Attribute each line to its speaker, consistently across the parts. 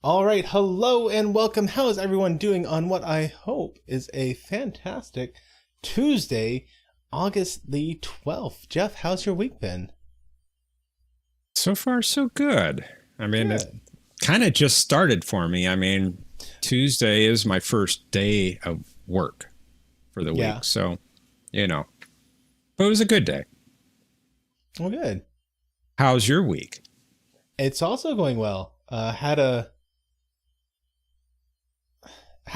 Speaker 1: All right, hello and welcome. How is everyone doing on what I hope is a fantastic Tuesday, August the 12th? Jeff, how's your week been?
Speaker 2: So far, so good. It
Speaker 1: Good.
Speaker 2: kind of just started for me. Tuesday is my first day of work for the
Speaker 1: Yeah.
Speaker 2: week. So, you know, but it was a good day.
Speaker 1: Well, good.
Speaker 2: How's your week?
Speaker 1: It's also going well. Had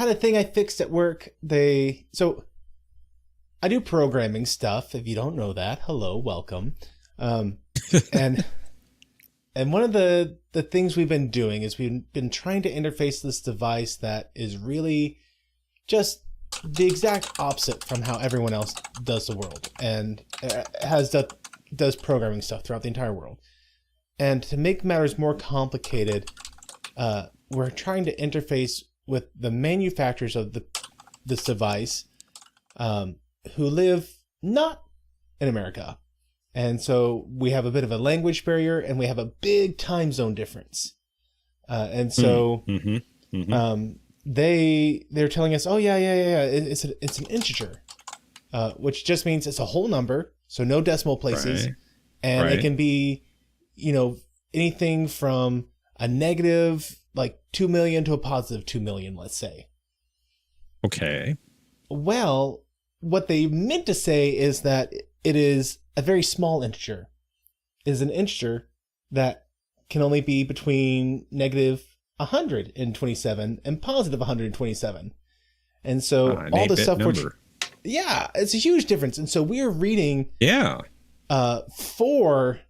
Speaker 1: a thing I fixed at work. So I do programming stuff. If you don't know that, hello, welcome. Um, and And one of the things we've been doing is we've been trying to interface this device that is really just the exact opposite from how everyone else does the world and does programming stuff throughout the entire world. And to make matters more complicated, we're trying to interface with the manufacturers of this device, who live not in America. And so we have a bit of a language barrier and we have a big time zone difference. And so they're telling us, oh, yeah. It's an integer, which just means it's a whole number. So no decimal places.
Speaker 2: Right.
Speaker 1: And it can be, anything from a negative like 2 million to a positive 2 million, let's say.
Speaker 2: Okay.
Speaker 1: Well, what they meant to say is that it is a very small integer. It is an integer that can only be between negative 127 and positive 127. And so
Speaker 2: An
Speaker 1: all the
Speaker 2: 8-bit
Speaker 1: stuff
Speaker 2: number.
Speaker 1: yeah, it's a huge difference. And so we're reading
Speaker 2: Yeah.
Speaker 1: 4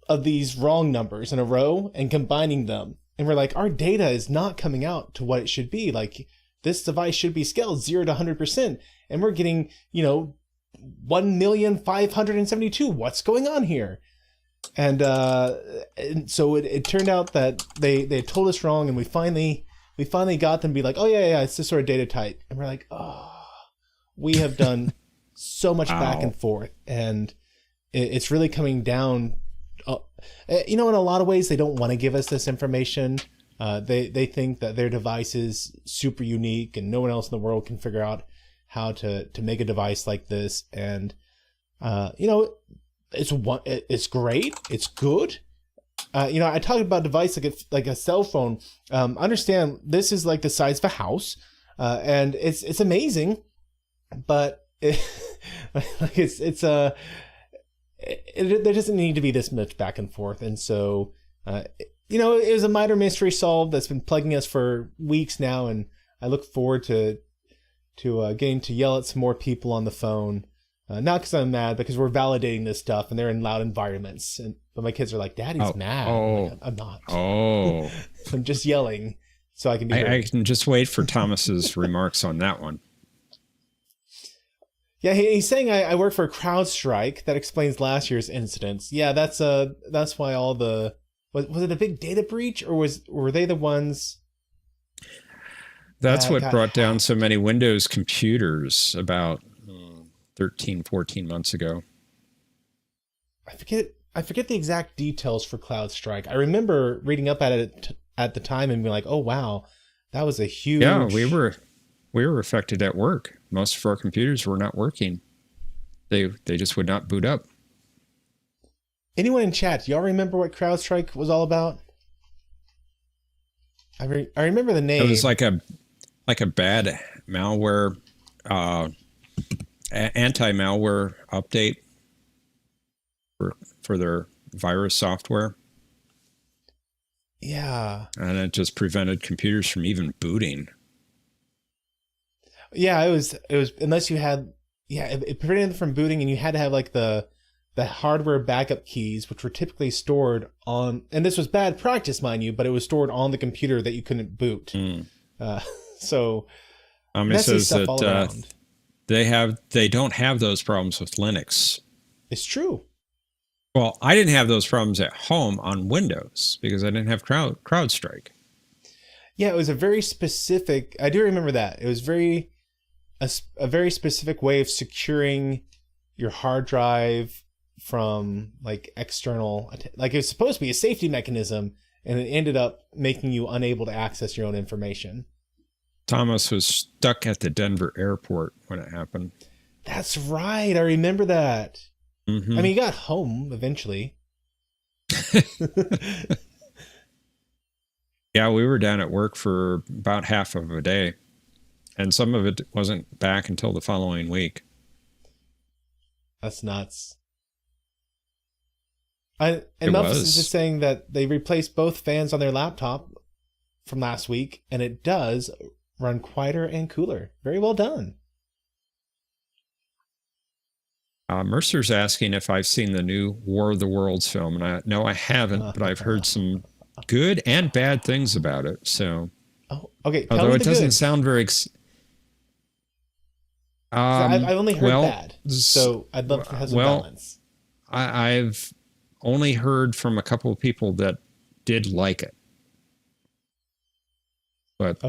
Speaker 1: of these wrong numbers in a row and combining them. And we're like, our data is not coming out to what it should be. Like, this device should be scaled 0 to 100%. And we're getting, 1,572,000. What's going on here? And so it turned out that they told us wrong, and we finally got them to be like, oh yeah, it's this sort of data type. And we're like, oh, we have done so much back and forth, and it's really coming down. In a lot of ways, they don't want to give us this information. They think that their device is super unique and no one else in the world can figure out how to make a device like this. And, it's great. It's good. I talked about a device like a cell phone. Understand this is like the size of a house, and it's amazing, but there doesn't need to be this much back and forth. And so, it was a minor mystery solved that's been plaguing us for weeks now. And I look forward to getting to yell at some more people on the phone. Not because I'm mad, because we're validating this stuff and they're in loud environments. But my kids are like, Daddy's mad. I'm not.
Speaker 2: Oh.
Speaker 1: I'm just yelling so I can be heard.
Speaker 2: I can just wait for Thomas's remarks on that one.
Speaker 1: Yeah, he's saying I work for CrowdStrike. That explains last year's incidents. Yeah, that's why all the was it a big data breach, or were they the ones?
Speaker 2: That's what brought down so many Windows computers about 13, 14 months ago.
Speaker 1: I forget the exact details for CrowdStrike. I remember reading up at it at the time and being like, "Oh wow, that was a huge."
Speaker 2: Yeah, we were affected at work. Most of our computers were not working. They just would not boot up.
Speaker 1: Anyone in chat, do y'all remember what CrowdStrike was all about? I remember the name.
Speaker 2: It was like a bad malware, anti-malware update for their virus software.
Speaker 1: Yeah.
Speaker 2: And it just prevented computers from even booting.
Speaker 1: Yeah, it was unless you had, it prevented them from booting, and you had to have like the hardware backup keys, which were typically stored on, and this was bad practice, mind you, but it was stored on the computer that you couldn't boot. So
Speaker 2: it says that they don't have those problems with Linux.
Speaker 1: It's true.
Speaker 2: Well, I didn't have those problems at home on Windows because I didn't have CrowdStrike.
Speaker 1: Yeah, it was a very specific. I do remember that. It was a very specific way of securing your hard drive from like external, like it was supposed to be a safety mechanism, and it ended up making you unable to access your own information.
Speaker 2: Thomas was stuck at the Denver airport when it happened.
Speaker 1: That's right. I remember that.
Speaker 2: Mm-hmm.
Speaker 1: I mean, he got home eventually.
Speaker 2: Yeah, we were down at work for about half of a day, and some of it wasn't back until the following week.
Speaker 1: That's nuts. And Memphis is just saying that they replaced both fans on their laptop from last week, and it does run quieter and cooler. Very well done.
Speaker 2: Mercer's asking if I've seen the new War of the Worlds film, and no, I haven't, but I've heard some good and bad things about it. So,
Speaker 1: okay.
Speaker 2: Although it doesn't sound very.
Speaker 1: I've only heard bad, so I'd love to have some balance.
Speaker 2: I've only heard from a couple of people that did like it, but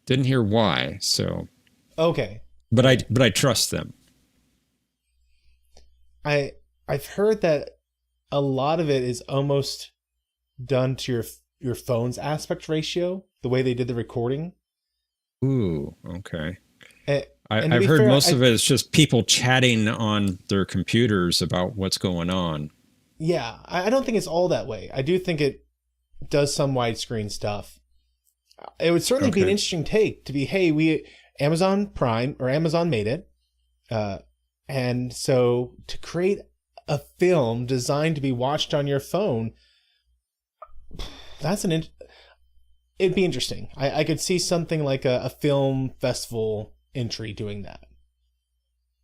Speaker 2: didn't hear why. So but I trust them.
Speaker 1: I've heard that a lot of it is almost done to your phone's aspect ratio, the way they did the recording.
Speaker 2: Ooh, okay.
Speaker 1: I've
Speaker 2: heard most of it is just people chatting on their computers about what's going on.
Speaker 1: Yeah, I don't think it's all that way. I do think it does some widescreen stuff. It would certainly be an interesting take to be, hey, Amazon Prime or Amazon made it. And so to create a film designed to be watched on your phone, it'd be interesting. I could see something like a film festival entry doing that.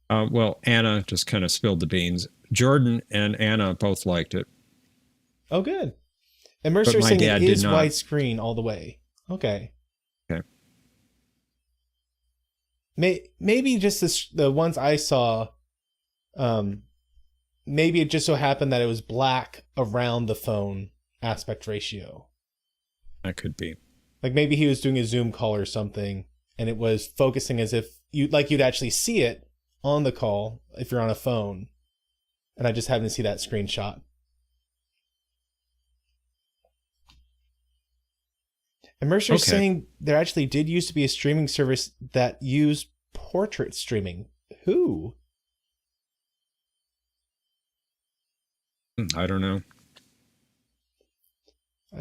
Speaker 2: Well, Anna just kind of spilled the beans. Jordan and Anna both liked it.
Speaker 1: Oh, good. And Mercer's saying it is widescreen all the way. Okay. Maybe just the ones I saw, maybe it just so happened that it was black around the phone aspect ratio.
Speaker 2: That could be.
Speaker 1: Like maybe he was doing a Zoom call or something, and it was focusing as if you'd actually see it on the call if you're on a phone. And I just happened to see that screenshot. And Mercer's saying there actually did used to be a streaming service that used portrait streaming. Who?
Speaker 2: I don't know.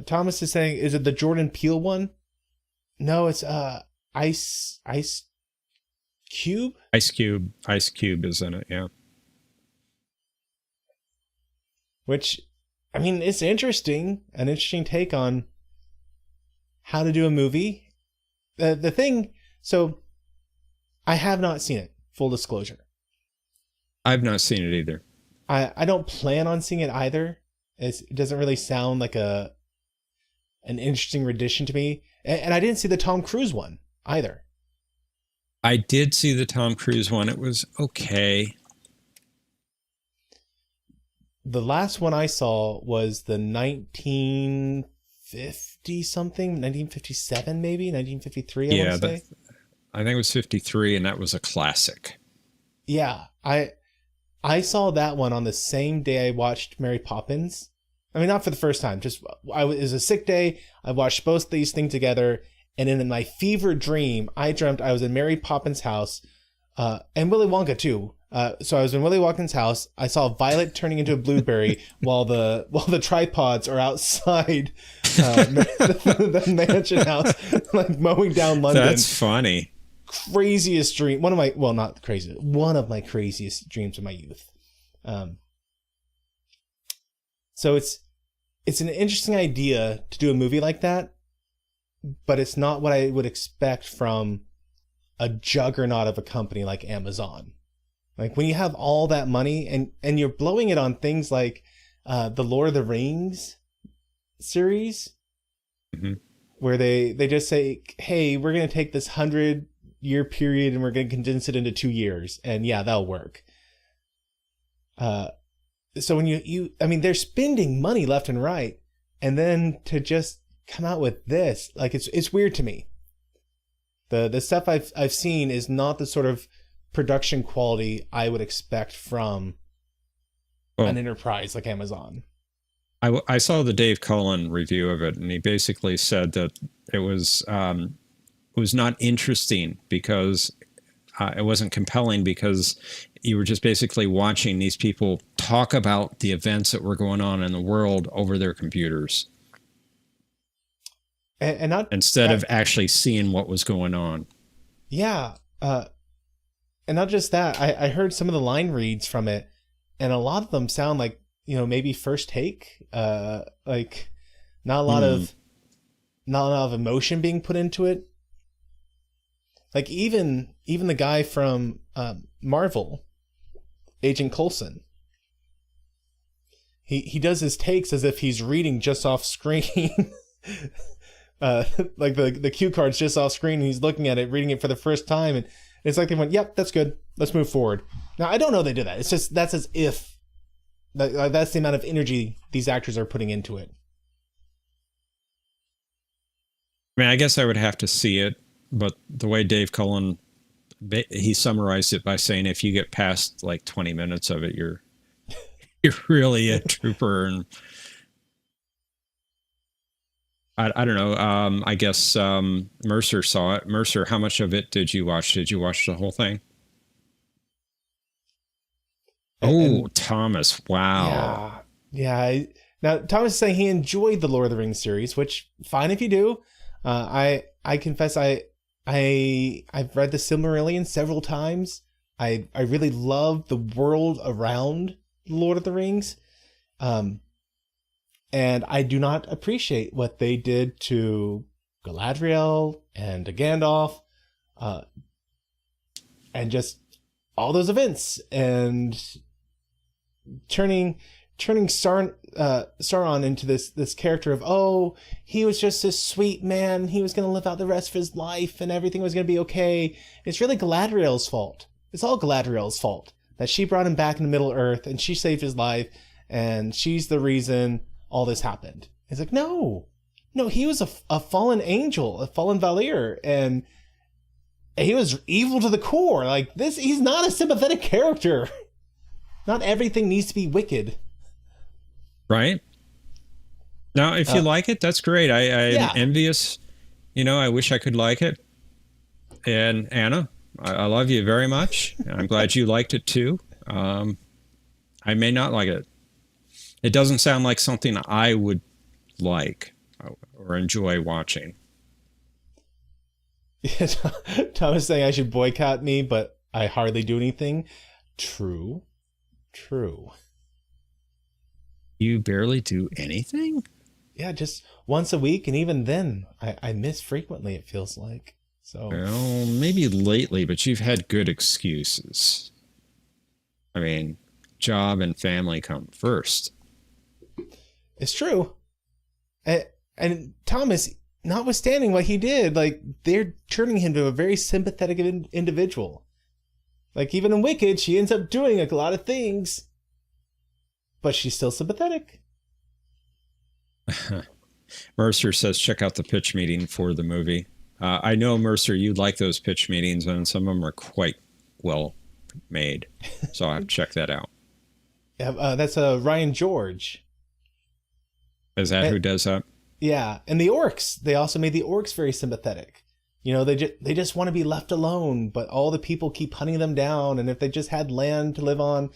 Speaker 1: Thomas is saying, is it the Jordan Peele one? No, it's Ice Cube?
Speaker 2: Ice Cube is in it, yeah.
Speaker 1: Which, I mean, it's interesting. An interesting take on how to do a movie. The thing, so I have not seen it, full disclosure.
Speaker 2: I've not seen it either.
Speaker 1: I don't plan on seeing it either. It doesn't really sound like an interesting rendition to me. And I didn't see the Tom Cruise one either.
Speaker 2: I did see the Tom Cruise one. It was okay.
Speaker 1: The last one I saw was the 1950 something, 1957 maybe, 1953. I want to say.
Speaker 2: I think it was 53, and that was a classic.
Speaker 1: Yeah, I saw that one on the same day I watched Mary Poppins. I mean, not for the first time. Just it was a sick day. I watched both these things together, and in my fever dream, I dreamt I was in Mary Poppins' house, and Willy Wonka too. So I was in Willy Wonka's house. I saw Violet turning into a blueberry while the tripods are outside the mansion house, like mowing down London.
Speaker 2: That's funny.
Speaker 1: Craziest dream. One of my craziest dreams of my youth. So it's an interesting idea to do a movie like that, but it's not what I would expect from a juggernaut of a company like Amazon. Like when you have all that money and you're blowing it on things like the Lord of the Rings series, where they just say, hey, we're going to take this 100-year period and we're going to condense it into 2 years. And yeah, that'll work. So when I mean, they're spending money left and right. And then to just come out with this, like it's weird to me. The stuff I've seen is not the sort of production quality I would expect from an enterprise like Amazon.
Speaker 2: I saw the Dave Cullen review of it, and he basically said that it was not interesting because it wasn't compelling because you were just basically watching these people talk about the events that were going on in the world over their computers,
Speaker 1: and not
Speaker 2: instead of actually seeing what was going on.
Speaker 1: Yeah. And not just that, I heard some of the line reads from it, and a lot of them sound like, maybe first take, like not a lot of emotion being put into it. Like even the guy from Marvel, Agent Coulson, he does his takes as if he's reading just off screen. Like the cue card's just off screen and he's looking at it, reading it for the first time, and it's like they went, yep, that's good, let's move forward. Now I don't know they did that. It's just that's as if that's the amount of energy these actors are putting into it.
Speaker 2: I mean, I guess I would have to see it, but the way Dave Cullen, he summarized it by saying if you get past like 20 minutes of it, you're really a trooper. And I don't know. I guess Mercer saw it. Mercer, how much of it did you watch? Did you watch the whole thing? And Thomas! Wow.
Speaker 1: Yeah. Now Thomas is saying he enjoyed the Lord of the Rings series, which fine if you do. I confess I've read the Silmarillion several times. I really love the world around Lord of the Rings. And I do not appreciate what they did to Galadriel and to Gandalf, and just all those events, and turning Sauron into this character of, he was just this sweet man, he was going to live out the rest of his life and everything was going to be okay. It's really Galadriel's fault. It's all Galadriel's fault that she brought him back in Middle Earth and she saved his life, and she's the reason all this happened. It's like, no, he was a fallen angel, a fallen Valir, and he was evil to the core. Like this, he's not a sympathetic character. Not everything needs to be wicked.
Speaker 2: Right. Now, if you like it, that's great. I'm envious. I wish I could like it. And Anna, I love you very much. I'm glad you liked it too. I may not like it. It doesn't sound like something I would like or enjoy watching.
Speaker 1: Yeah, Tom is saying I should boycott me, but I hardly do anything. True.
Speaker 2: You barely do anything?
Speaker 1: Yeah, just once a week, and even then, I miss frequently, it feels like. So,
Speaker 2: well, maybe lately, but you've had good excuses. I mean, job and family come first.
Speaker 1: It's true. And Thomas, notwithstanding what he did, like, they're turning him to a very sympathetic individual. Like, even in Wicked, she ends up doing a lot of things, but she's still sympathetic.
Speaker 2: Mercer says, check out the pitch meeting for the movie. I know, Mercer, you like those pitch meetings, and some of them are quite well made. So I'll have to check that out.
Speaker 1: Yeah, that's Ryan George.
Speaker 2: Is that who does that?
Speaker 1: Yeah, and the orcs. They also made the orcs very sympathetic. They just want to be left alone, but all the people keep hunting them down, and if they just had land to live on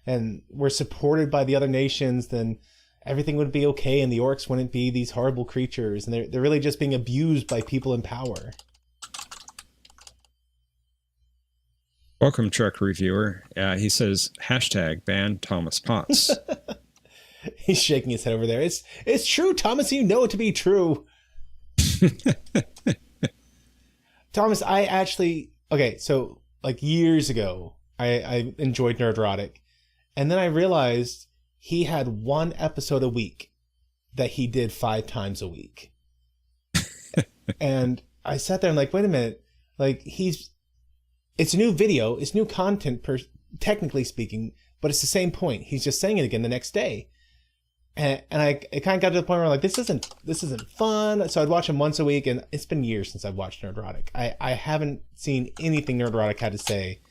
Speaker 1: and were supported by the other nations, then everything would be okay, and the orcs wouldn't be these horrible creatures, and they're really just being abused by people in power.
Speaker 2: Welcome, Truck Reviewer. He says, #ban Thomas Potts.
Speaker 1: He's shaking his head over there. It's true, Thomas. You know it to be true. Thomas, I actually... Okay, so, like, years ago, I enjoyed Nerdrotic. And then I realized he had one episode a week that he did 5 times a week. And I sat there and like, wait a minute. Like, it's new video, it's new content, technically speaking, but it's the same point. He's just saying it again the next day. And it kind of got to the point where I'm like, this isn't fun. So I'd watch him once a week, and it's been years since I've watched Nerdrotic. I haven't seen anything Nerdrotic had to say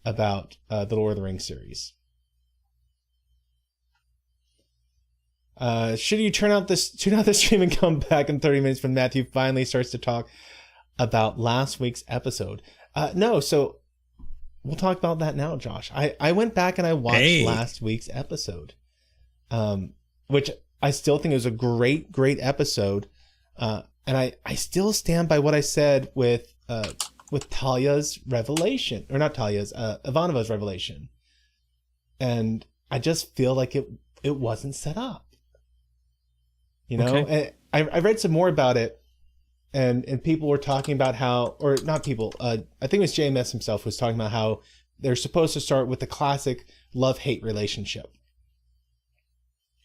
Speaker 1: about the Lord of the Rings series. Should you tune out the stream and come back in 30 minutes when Matthew finally starts to talk about last week's episode? No, so we'll talk about that now, Josh. I went back and I watched last week's episode, which I still think is a great episode. And I still stand by what I said with Talia's revelation, or not Talia's, Ivanova's revelation. And I just feel like it wasn't set up. You know, okay. And I read some more about it, and people were talking about how, or not people, I think it was JMS himself was talking about how they're supposed to start with the classic love-hate relationship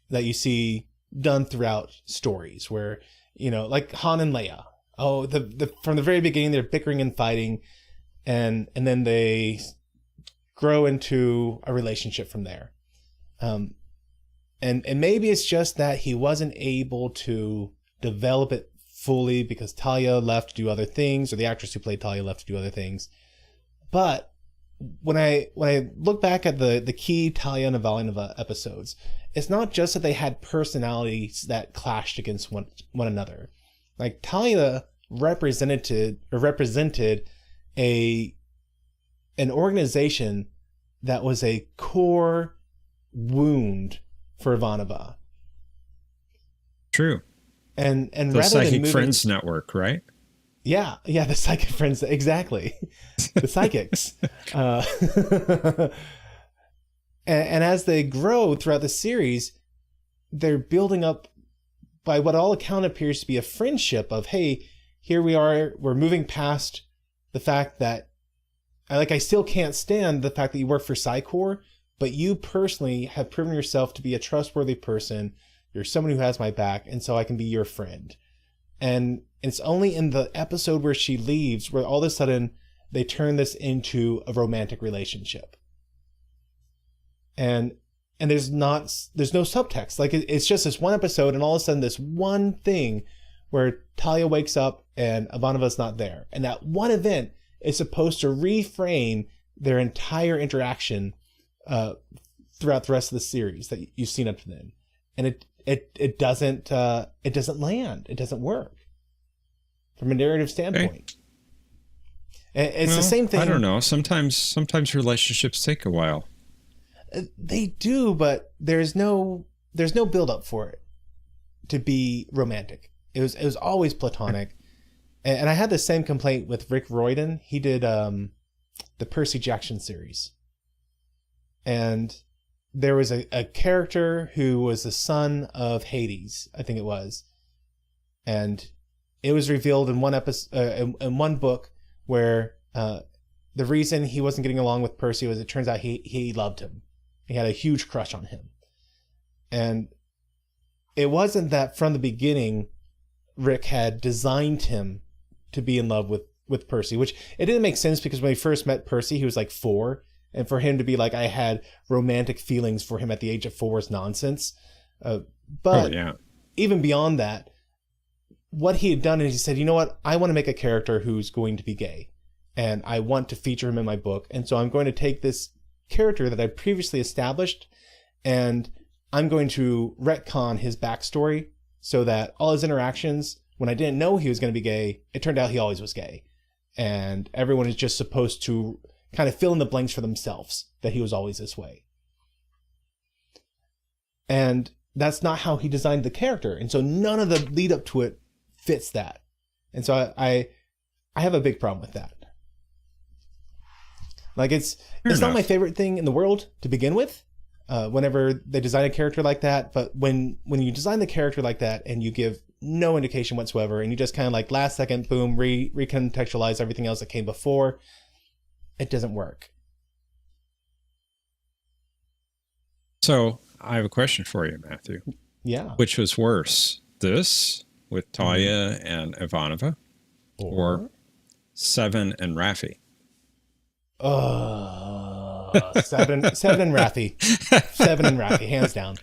Speaker 1: that you see done throughout stories where, you know, like Han and Leia. Oh, from the very beginning, they're bickering and fighting, and then they grow into a relationship from there. And maybe it's just that he wasn't able to develop it fully because Talia left to do other things, or the actress who played Talia left to do other things. But when I look back at the key Talia and Ivanova episodes, it's not just that they had personalities that clashed against one another. Like Talia represented an organization that was a core wound for Ivanova.
Speaker 2: True.
Speaker 1: And
Speaker 2: the Psychic Friends Network, right?
Speaker 1: Yeah, the Psychic Friends, exactly. The psychics. And as they grow throughout the series, they're building up, by what all account appears to be, a friendship of, hey, here we are, we're moving past the fact that, I still can't stand the fact that you work for Psy-Corps, but you personally have proven yourself to be a trustworthy person. You're someone who has my back, and so I can be your friend. And it's only in the episode where she leaves where all of a sudden they turn this into a romantic relationship. And there's no subtext. Like it's just this one episode, and all of a sudden this one thing where Talia wakes up and Ivanova's not there. And that one event is supposed to reframe their entire interaction throughout the rest of the series that you've seen up to then. And it doesn't land. It doesn't work from a narrative standpoint. Okay. It's the same thing.
Speaker 2: I don't know. Sometimes relationships take a while.
Speaker 1: They do, but there's no build up for it to be romantic. It was always platonic. And I had the same complaint with Rick Riordan. He did the Percy Jackson series. And there was a character who was the son of Hades, I think it was. And it was revealed in one episode, in one book, where the reason he wasn't getting along with Percy was it turns out he loved him. He had a huge crush on him. And it wasn't that from the beginning Rick had designed him to be in love with Percy, which it didn't make sense because when he first met Percy, he was like 4. And for him to be like, I had romantic feelings for him at the age of 4 is nonsense. Even beyond that, what he had done is he said, you know what? I want to make a character who's going to be gay. And I want to feature him in my book. And so I'm going to take this character that I previously established, and I'm going to retcon his backstory so that all his interactions, when I didn't know he was going to be gay, it turned out he always was gay. And everyone is just supposed to kind of fill in the blanks for themselves that he was always this way. And that's not how he designed the character. And so none of the lead up to it fits that. And so I have a big problem with that. Like it's not my favorite thing in the world to begin with, whenever they design a character like that. But when you design the character like that and you give no indication whatsoever, and you just kind of like last second, boom, recontextualize everything else that came before, it doesn't work.
Speaker 2: So I have a question for you, Matthew.
Speaker 1: Yeah.
Speaker 2: Which was worse, this with Talia and Ivanova, or Seven and Raffi?
Speaker 1: Seven and Raffi. Seven and Raffi, hands down.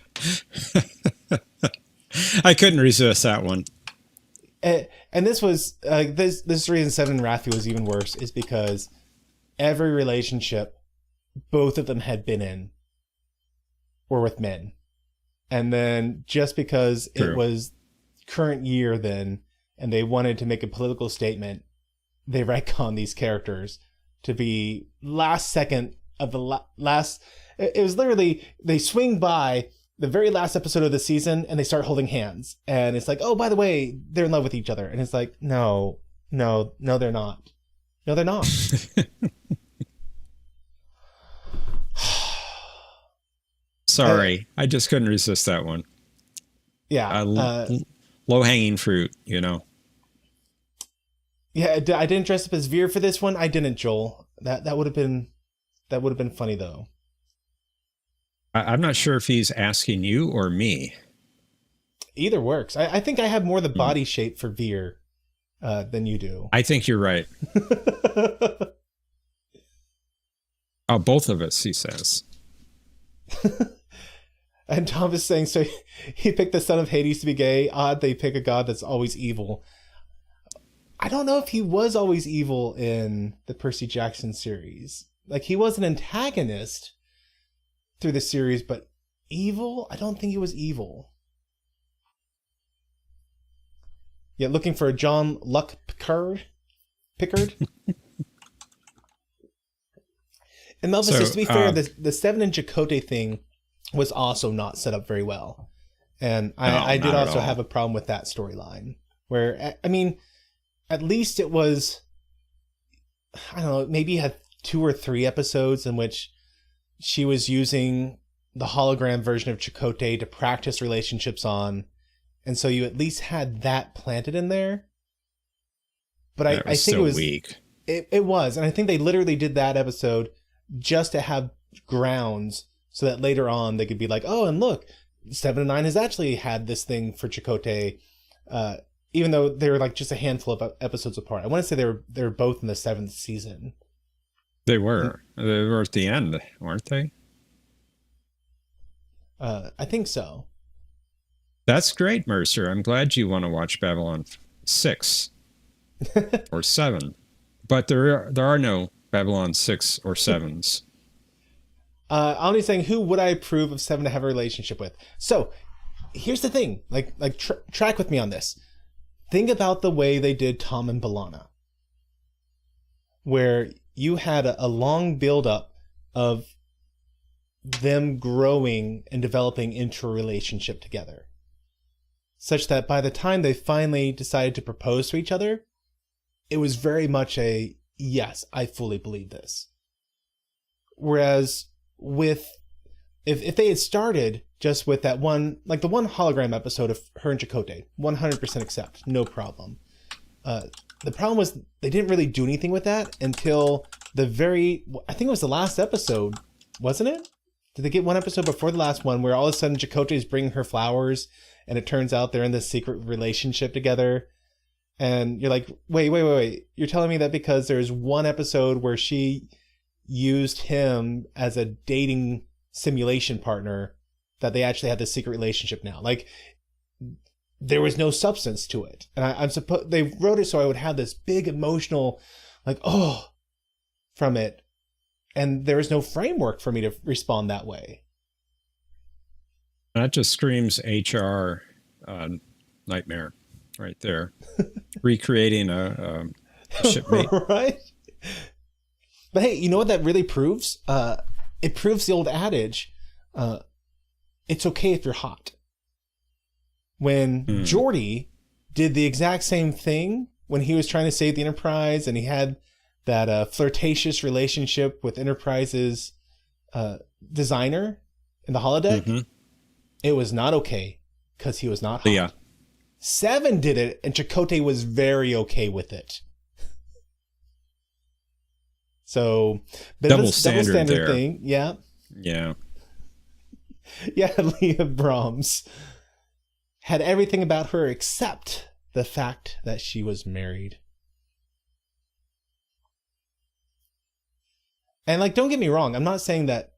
Speaker 2: I couldn't resist that one.
Speaker 1: And this was this reason Seven and Raffi was even worse is because every relationship both of them had been in were with men. And then just because
Speaker 2: True.
Speaker 1: it was current year then, and they wanted to make a political statement, they retcon these characters to be last second of the last. It was literally, they swing by the very last episode of the season and they start holding hands. And it's like, oh, by the way, they're in love with each other. And it's like, no, they're not. No, they're not.
Speaker 2: Sorry, I just couldn't resist that one.
Speaker 1: Yeah.
Speaker 2: Low-hanging fruit, you know.
Speaker 1: Yeah, I didn't dress up as Vir for this one. I didn't, Joel. That would have been funny though.
Speaker 2: I'm not sure if he's asking you or me.
Speaker 1: Either works. I think I have more the body shape for Vir than you do.
Speaker 2: I think you're right. Oh, both of us, he says.
Speaker 1: And Tom is saying, so he picked the son of Hades to be gay. Odd they pick a god that's always evil. I don't know if he was always evil in the Percy Jackson series. Like, he was an antagonist through the series, but evil? I don't think he was evil. Yeah, looking for a John Luck Pickard. And Melvin says, to be fair, the Seven and Chakotay thing was also not set up very well. And I did also have a problem with that storyline. Where, I mean, at least it was, I don't know, maybe you had 2 or 3 episodes in which she was using the hologram version of Chakotay to practice relationships on. And so you at least had that planted in there. But I think it was weak. It was. And I think they literally did that episode just to have grounds so that later on they could be like, oh, and look, 7 and 9 has actually had this thing for Chakotay, even though they were like just a handful of episodes apart. I want to say they were both in the 7th season.
Speaker 2: They were. They were at the end, weren't they?
Speaker 1: I think so.
Speaker 2: That's great, Mercer. I'm glad you want to watch Babylon 6 or 7. But there are no Babylon 6 or 7s.
Speaker 1: Omni's saying, who would I approve of 7 to have a relationship with? So, here's the thing. Track with me on this. Think about the way they did Tom and B'Elanna. Where you had a long build-up of them growing and developing into a relationship together. Such that by the time they finally decided to propose to each other, it was very much a, yes, I fully believe this. Whereas if they had started just with that one, like the one hologram episode of her and Chakotay, 100% accept, no problem. The problem was they didn't really do anything with that until I think it was the last episode, wasn't it? Did they get one episode before the last one where all of a sudden Chakotay is bringing her flowers and it turns out they're in this secret relationship together? And you're like, wait. You're telling me that because there's one episode where she used him as a dating simulation partner that they actually had this secret relationship now? Like, there was no substance to it. And they wrote it so I would have this big emotional, like, oh, from it. And there was no framework for me to respond that way.
Speaker 2: That just screams HR nightmare right there. Recreating a shipmate.
Speaker 1: Right? But hey, you know what that really proves? It proves the old adage, it's okay if you're hot. When Geordi did the exact same thing when he was trying to save the Enterprise and he had that flirtatious relationship with Enterprise's designer in the holodeck, it was not okay because he was not hot.
Speaker 2: Yeah.
Speaker 1: 7 did it, and Chakotay was very okay with it. So, double standard there. Thing. Yeah.
Speaker 2: Yeah.
Speaker 1: Yeah, Leah Brahms had everything about her except the fact that she was married. And like, don't get me wrong, I'm not saying that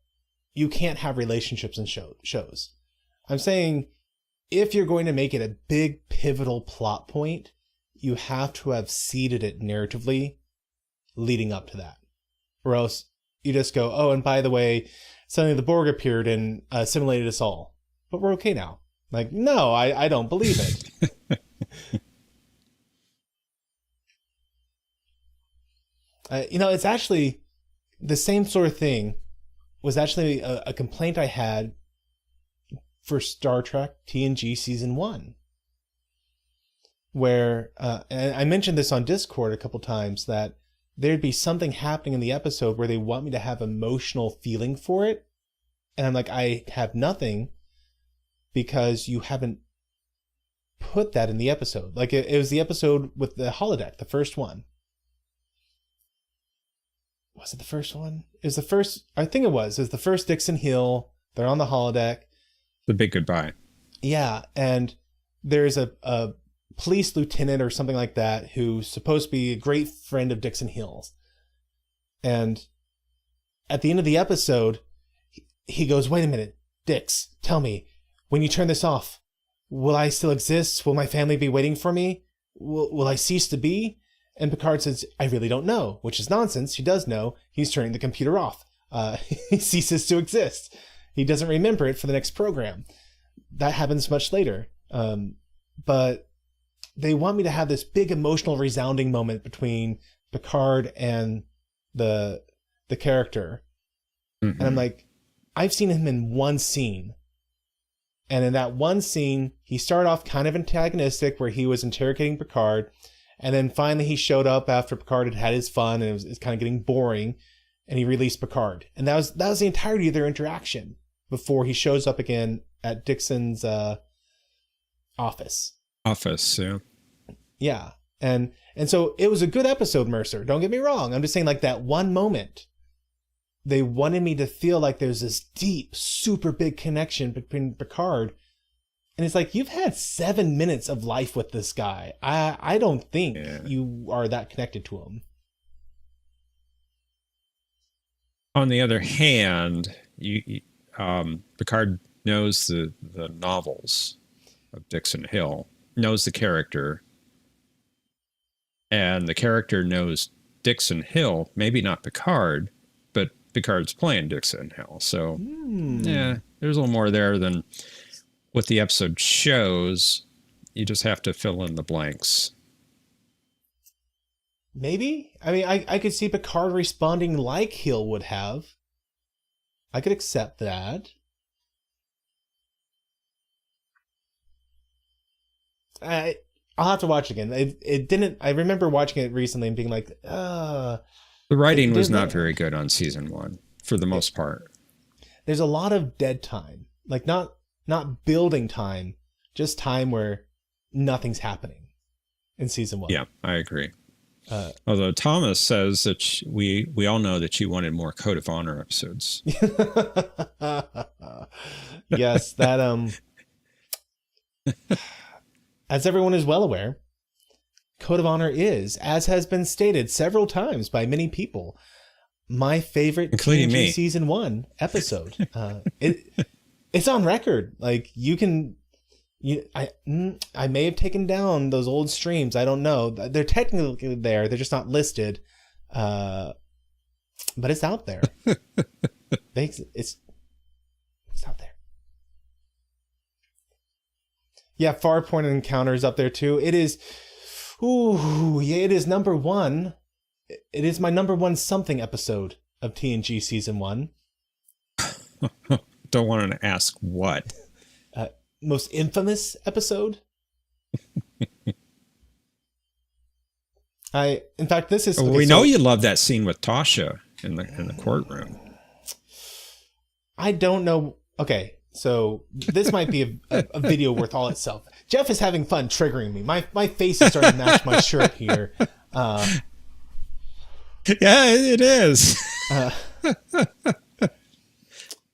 Speaker 1: you can't have relationships in shows. I'm saying if you're going to make it a big pivotal plot point, you have to have seeded it narratively leading up to that. Or else you just go, oh, and by the way, suddenly the Borg appeared and assimilated us all. but we're okay now. Like, no, I don't believe it. It's actually the same sort of thing was actually a complaint I had for Star Trek TNG Season 1. Where, and I mentioned this on Discord a couple times, that there'd be something happening in the episode where they want me to have emotional feeling for it. And I'm like, I have nothing because you haven't put that in the episode. Like it was the episode with the holodeck, the first one. Was it the first one? It was the first, I think it was. It was the first Dixon Hill. They're on the holodeck.
Speaker 2: The big goodbye.
Speaker 1: Yeah. And there's a police lieutenant or something like that who's supposed to be a great friend of Dixon Hill's. And at the end of the episode, he goes, wait a minute, Dix, tell me, when you turn this off, will I still exist? Will my family be waiting for me? Will I cease to be? And Picard says, I really don't know, which is nonsense. He does know. He's turning the computer off. He ceases to exist. He doesn't remember it for the next program. That happens much later. But they want me to have this big emotional resounding moment between Picard and the character. Mm-hmm. And I'm like, I've seen him in one scene. And in that one scene, he started off kind of antagonistic where he was interrogating Picard. And then finally he showed up after Picard had his fun and it was kind of getting boring. And he released Picard. And that was the entirety of their interaction before he shows up again at Dixon's office. Yeah. Yeah. And so it was a good episode, Mercer. Don't get me wrong. I'm just saying, like, that one moment, they wanted me to feel like there's this deep, super big connection between Picard. And it's like, you've had 7 minutes of life with this guy. I don't think you are that connected to him.
Speaker 2: On the other hand, Picard knows the novels of Dixon Hill, knows the character, and the character knows Dixon Hill, maybe not Picard, but Picard's playing Dixon Hill. So, yeah, there's a little more there than what the episode shows. You just have to fill in the blanks.
Speaker 1: Maybe? I mean, I could see Picard responding like Hill would have. I could accept that. I'll have to watch it again. It didn't. I remember watching it recently and being like,
Speaker 2: The writing was not very good on season 1 for the most part.
Speaker 1: There's a lot of dead time, like not building time, just time where nothing's happening in season 1.
Speaker 2: Yeah, I agree. Although Thomas says that we all know that you wanted more Code of Honor episodes.
Speaker 1: Yes, that as everyone is well aware, Code of Honor is, as has been stated several times by many people, my favorite, including TNG season 1 episode. It's on record. Like, I may have taken down those old streams. I don't know. They're technically there. They're just not listed. But it's out there. It's out there. Yeah, Farpoint Encounters up there too. It is, it is number 1. It is my number 1 something episode of TNG season 1.
Speaker 2: Don't want to ask what.
Speaker 1: Most infamous episode. In fact, this is.
Speaker 2: We know you love that scene with Tasha in the courtroom.
Speaker 1: I don't know. Okay. So this might be a video worth all itself. Jeff is having fun triggering me. My face is starting to match my shirt here.
Speaker 2: Yeah, it is.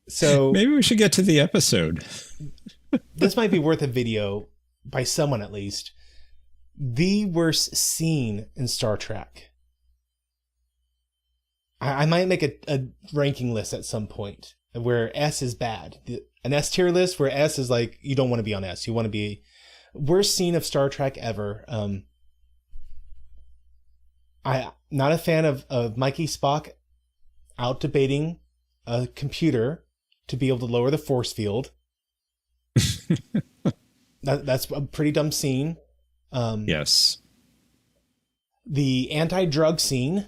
Speaker 1: So
Speaker 2: maybe we should get to the episode.
Speaker 1: This might be worth a video by someone at least. The worst scene in Star Trek. I might make a ranking list at some point where S is bad. An S tier list where S is like, you don't want to be on S. You want to be worst scene of Star Trek ever. I'm not a fan of Mikey Spock out debating a computer to be able to lower the force field. That's a pretty dumb scene.
Speaker 2: Yes.
Speaker 1: The anti-drug scene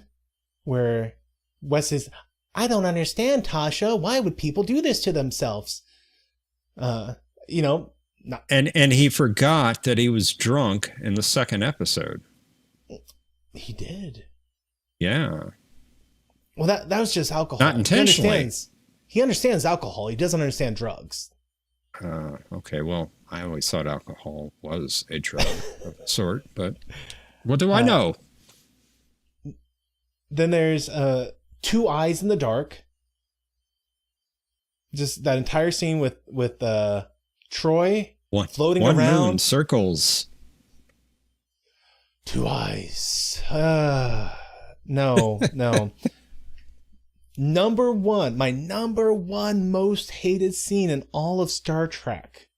Speaker 1: where Wes is, I don't understand, Tasha. Why would people do this to themselves? And
Speaker 2: he forgot that he was drunk in the second episode.
Speaker 1: He did.
Speaker 2: Yeah.
Speaker 1: Well, that was just alcohol.
Speaker 2: Not intentionally.
Speaker 1: He understands alcohol. He doesn't understand drugs.
Speaker 2: Okay. Well, I always thought alcohol was a drug of a sort, but what do I know?
Speaker 1: Then there's Two Eyes in the Dark. Just that entire scene with Troy floating around.
Speaker 2: One moon, circles.
Speaker 1: Two Eyes. No. My number one most hated scene in all of Star Trek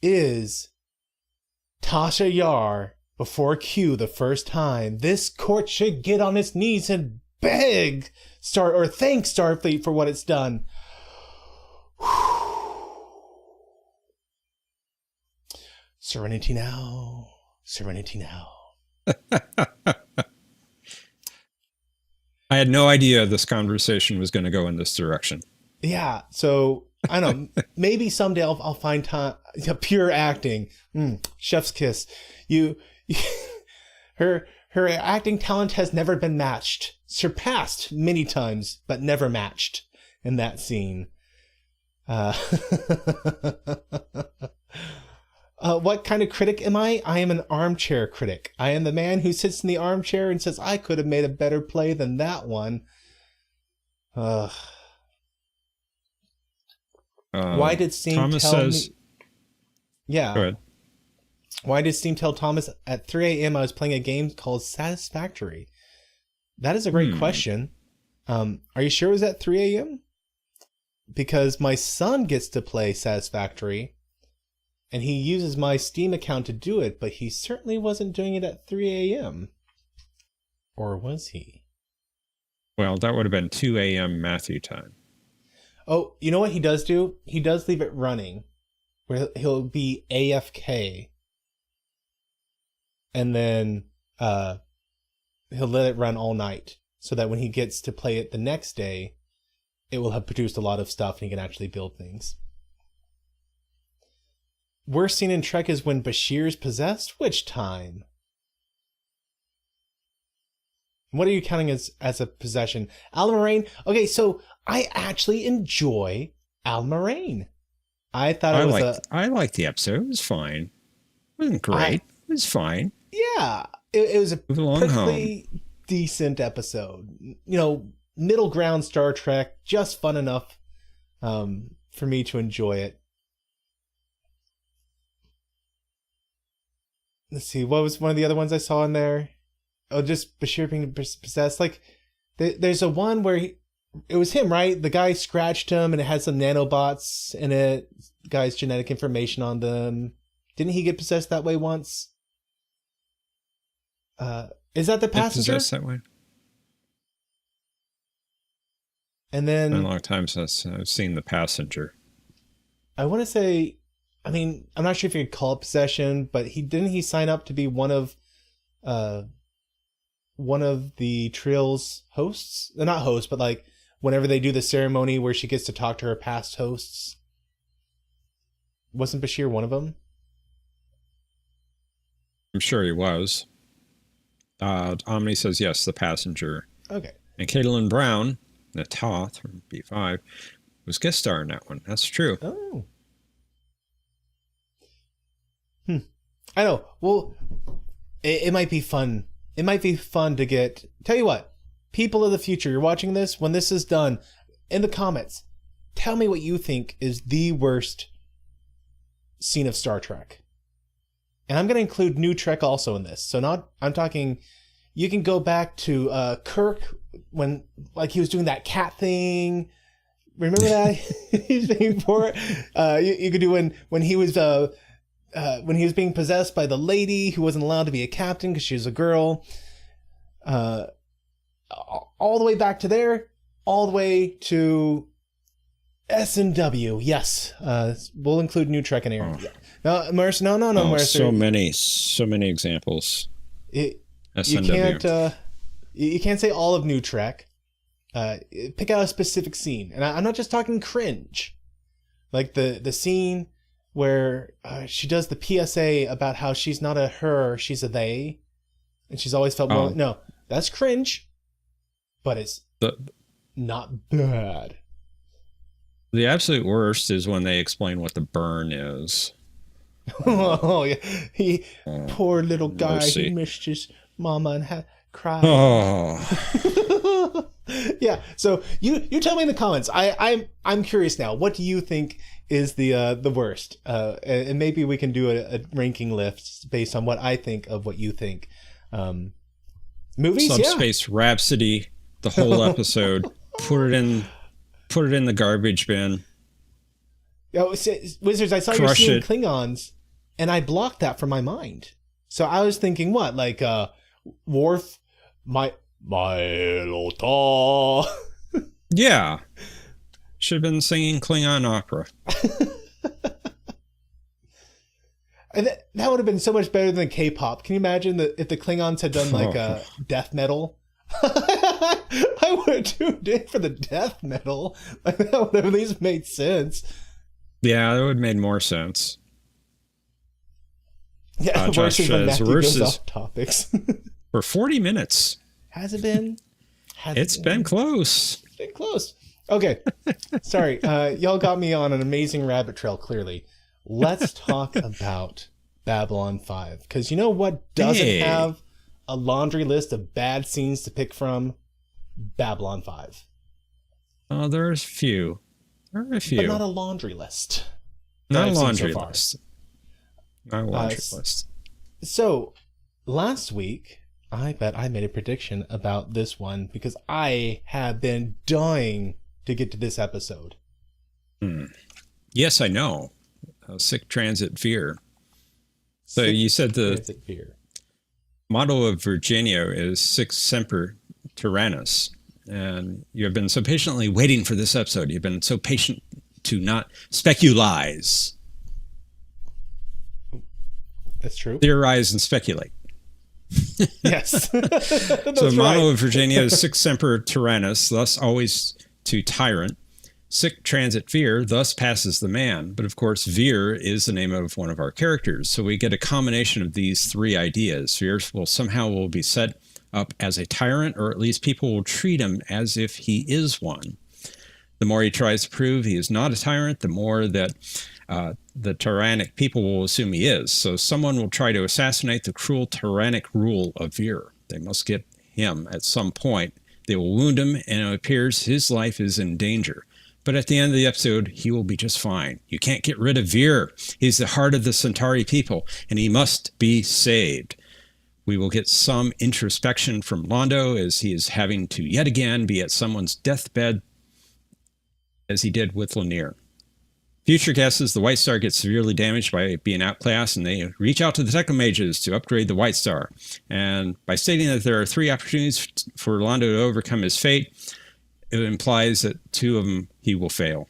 Speaker 1: is Tasha Yar before Q the first time. This court should get on its knees and thank Starfleet for what it's done. Serenity now. Serenity now.
Speaker 2: I had no idea this conversation was going to go in this direction.
Speaker 1: Yeah, so I don't know. Maybe someday I'll find time. Pure acting, chef's kiss. Her acting talent has never been matched, surpassed many times, but never matched in that scene. What kind of critic am I? I am an armchair critic. I am the man who sits in the armchair and says, I could have made a better play than that one. Why did Steam
Speaker 2: Thomas
Speaker 1: tell
Speaker 2: says,
Speaker 1: me... Yeah.
Speaker 2: Go ahead.
Speaker 1: Why did Steam tell Thomas at 3 a.m. I was playing a game called Satisfactory? That is a great question. Are you sure it was at 3 a.m.? Because my son gets to play Satisfactory, and he uses my Steam account to do it, but he certainly wasn't doing it at 3 a.m. Or was he?
Speaker 2: Well, that would have been 2 a.m. Matthew time.
Speaker 1: Oh, you know what he does do? He does leave it running, where he'll be AFK, and then he'll let it run all night, so that when he gets to play it the next day, it will have produced a lot of stuff and he can actually build things. Worst scene in Trek is when Bashir's possessed? Which time? What are you counting as a possession? Alan Moraine? Okay, so I actually enjoy Alan Moraine. I thought
Speaker 2: I liked the episode. It was fine. It wasn't great. It was fine.
Speaker 1: Yeah. It was a perfectly decent episode. Middle ground Star Trek, just fun enough for me to enjoy it. Let's see, what was one of the other ones I saw in there? Oh, just Bashir being possessed. Like, there's a one where it was him, right? The guy scratched him and it had some nanobots in it. The guy's genetic information on them. Didn't he get possessed that way once? Is that the passenger?
Speaker 2: Possessed that way?
Speaker 1: And then...
Speaker 2: It's been a long time since I've seen The Passenger.
Speaker 1: I want to say... I mean, I'm not sure if you could call it possession, but didn't he sign up to be one of the Trill's hosts? Not hosts, but like whenever they do the ceremony where she gets to talk to her past hosts. Wasn't Bashir one of them?
Speaker 2: I'm sure he was. Omni says yes, The Passenger.
Speaker 1: Okay.
Speaker 2: And Caitlin Brown, the Toth from B5, was guest star in that one. That's true.
Speaker 1: Oh. I know. Well, it might be fun. It might be fun to get... Tell you what, people of the future, you're watching this, when this is done, in the comments, tell me what you think is the worst scene of Star Trek. And I'm going to include New Trek also in this. So I'm talking... You can go back to Kirk when, like, he was doing that cat thing. Remember that? He's being poor. You could do when he was being possessed by the lady who wasn't allowed to be a captain because she was a girl. All the way back to there, all the way to S&W, yes. We'll include New Trek and Aaron.
Speaker 2: Oh.
Speaker 1: Yeah. No, Mercer, no, Mercer.
Speaker 2: So many examples.
Speaker 1: SNW. You can't say all of New Trek. Pick out a specific scene, and I'm not just talking cringe, like the scene where she does the PSA about how she's not a her, she's a they, and she's always felt more. No, that's cringe, but it's not bad.
Speaker 2: The absolute worst is when they explain what the burn is.
Speaker 1: Oh yeah, poor little guy. Mercy. He missed his mama and had cried.
Speaker 2: Oh.
Speaker 1: Yeah. So you tell me in the comments. I'm curious now. What do you think is the worst? And maybe we can do a ranking list based on what I think of what you think. Movies,
Speaker 2: Subspace Rhapsody, the whole episode. Put it in the garbage bin.
Speaker 1: Oh, Wizards, I saw you seeing Klingons, and I blocked that from my mind. So I was thinking, what, like Worf, my Lota.
Speaker 2: Yeah, should have been singing Klingon opera.
Speaker 1: And that would have been so much better than K-pop. Can you imagine if the Klingons had done like death metal? I would have tuned in for the death metal. Like, that would have at least made sense.
Speaker 2: Yeah, that would have made more sense.
Speaker 1: Yeah,
Speaker 2: Josh says,
Speaker 1: goes off topics.
Speaker 2: For 40 minutes.
Speaker 1: Has it been?
Speaker 2: It's been close.
Speaker 1: It's been close. Okay. Sorry. Y'all got me on an amazing rabbit trail, clearly. Let's talk about Babylon 5. Because you know what doesn't have a laundry list of bad scenes to pick from? Babylon 5.
Speaker 2: Oh, there's a few. There are a few.
Speaker 1: But not a laundry list.
Speaker 2: Not a laundry list. Not a laundry list.
Speaker 1: So, last week, I bet I made a prediction about this one because I have been dying to get to this episode.
Speaker 2: Yes, I know. Sic Transit Vir. So you said the motto of Virginia is Sic Semper Tyrannis. And you have been so patiently waiting for this episode. You've been so patient to not speculize.
Speaker 1: That's true.
Speaker 2: Theorize and speculate.
Speaker 1: Yes.
Speaker 2: So the motto of Virginia is Sic Semper Tyrannis, thus always to tyrant. Sic Transit Vir, thus passes the man. But of course, Vir is the name of one of our characters. So we get a combination of these three ideas. Vir will be set up as a tyrant, or at least people will treat him as if he is one. The more he tries to prove he is not a tyrant, the more that the tyrannic people will assume he is. So someone will try to assassinate the cruel tyrannic rule of Vir. They must get him at some point. They will wound him, and it appears his life is in danger. But at the end of the episode, he will be just fine. You can't get rid of Vir. He's the heart of the Centauri people, and he must be saved. We will get some introspection from Londo as he is having to yet again be at someone's deathbed, as he did with Lanier. Future guesses the White Star gets severely damaged by being outclassed, and they reach out to the Technomages to upgrade the White Star. And by stating that there are 3 opportunities for Londo to overcome his fate, it implies that 2 of them he will fail.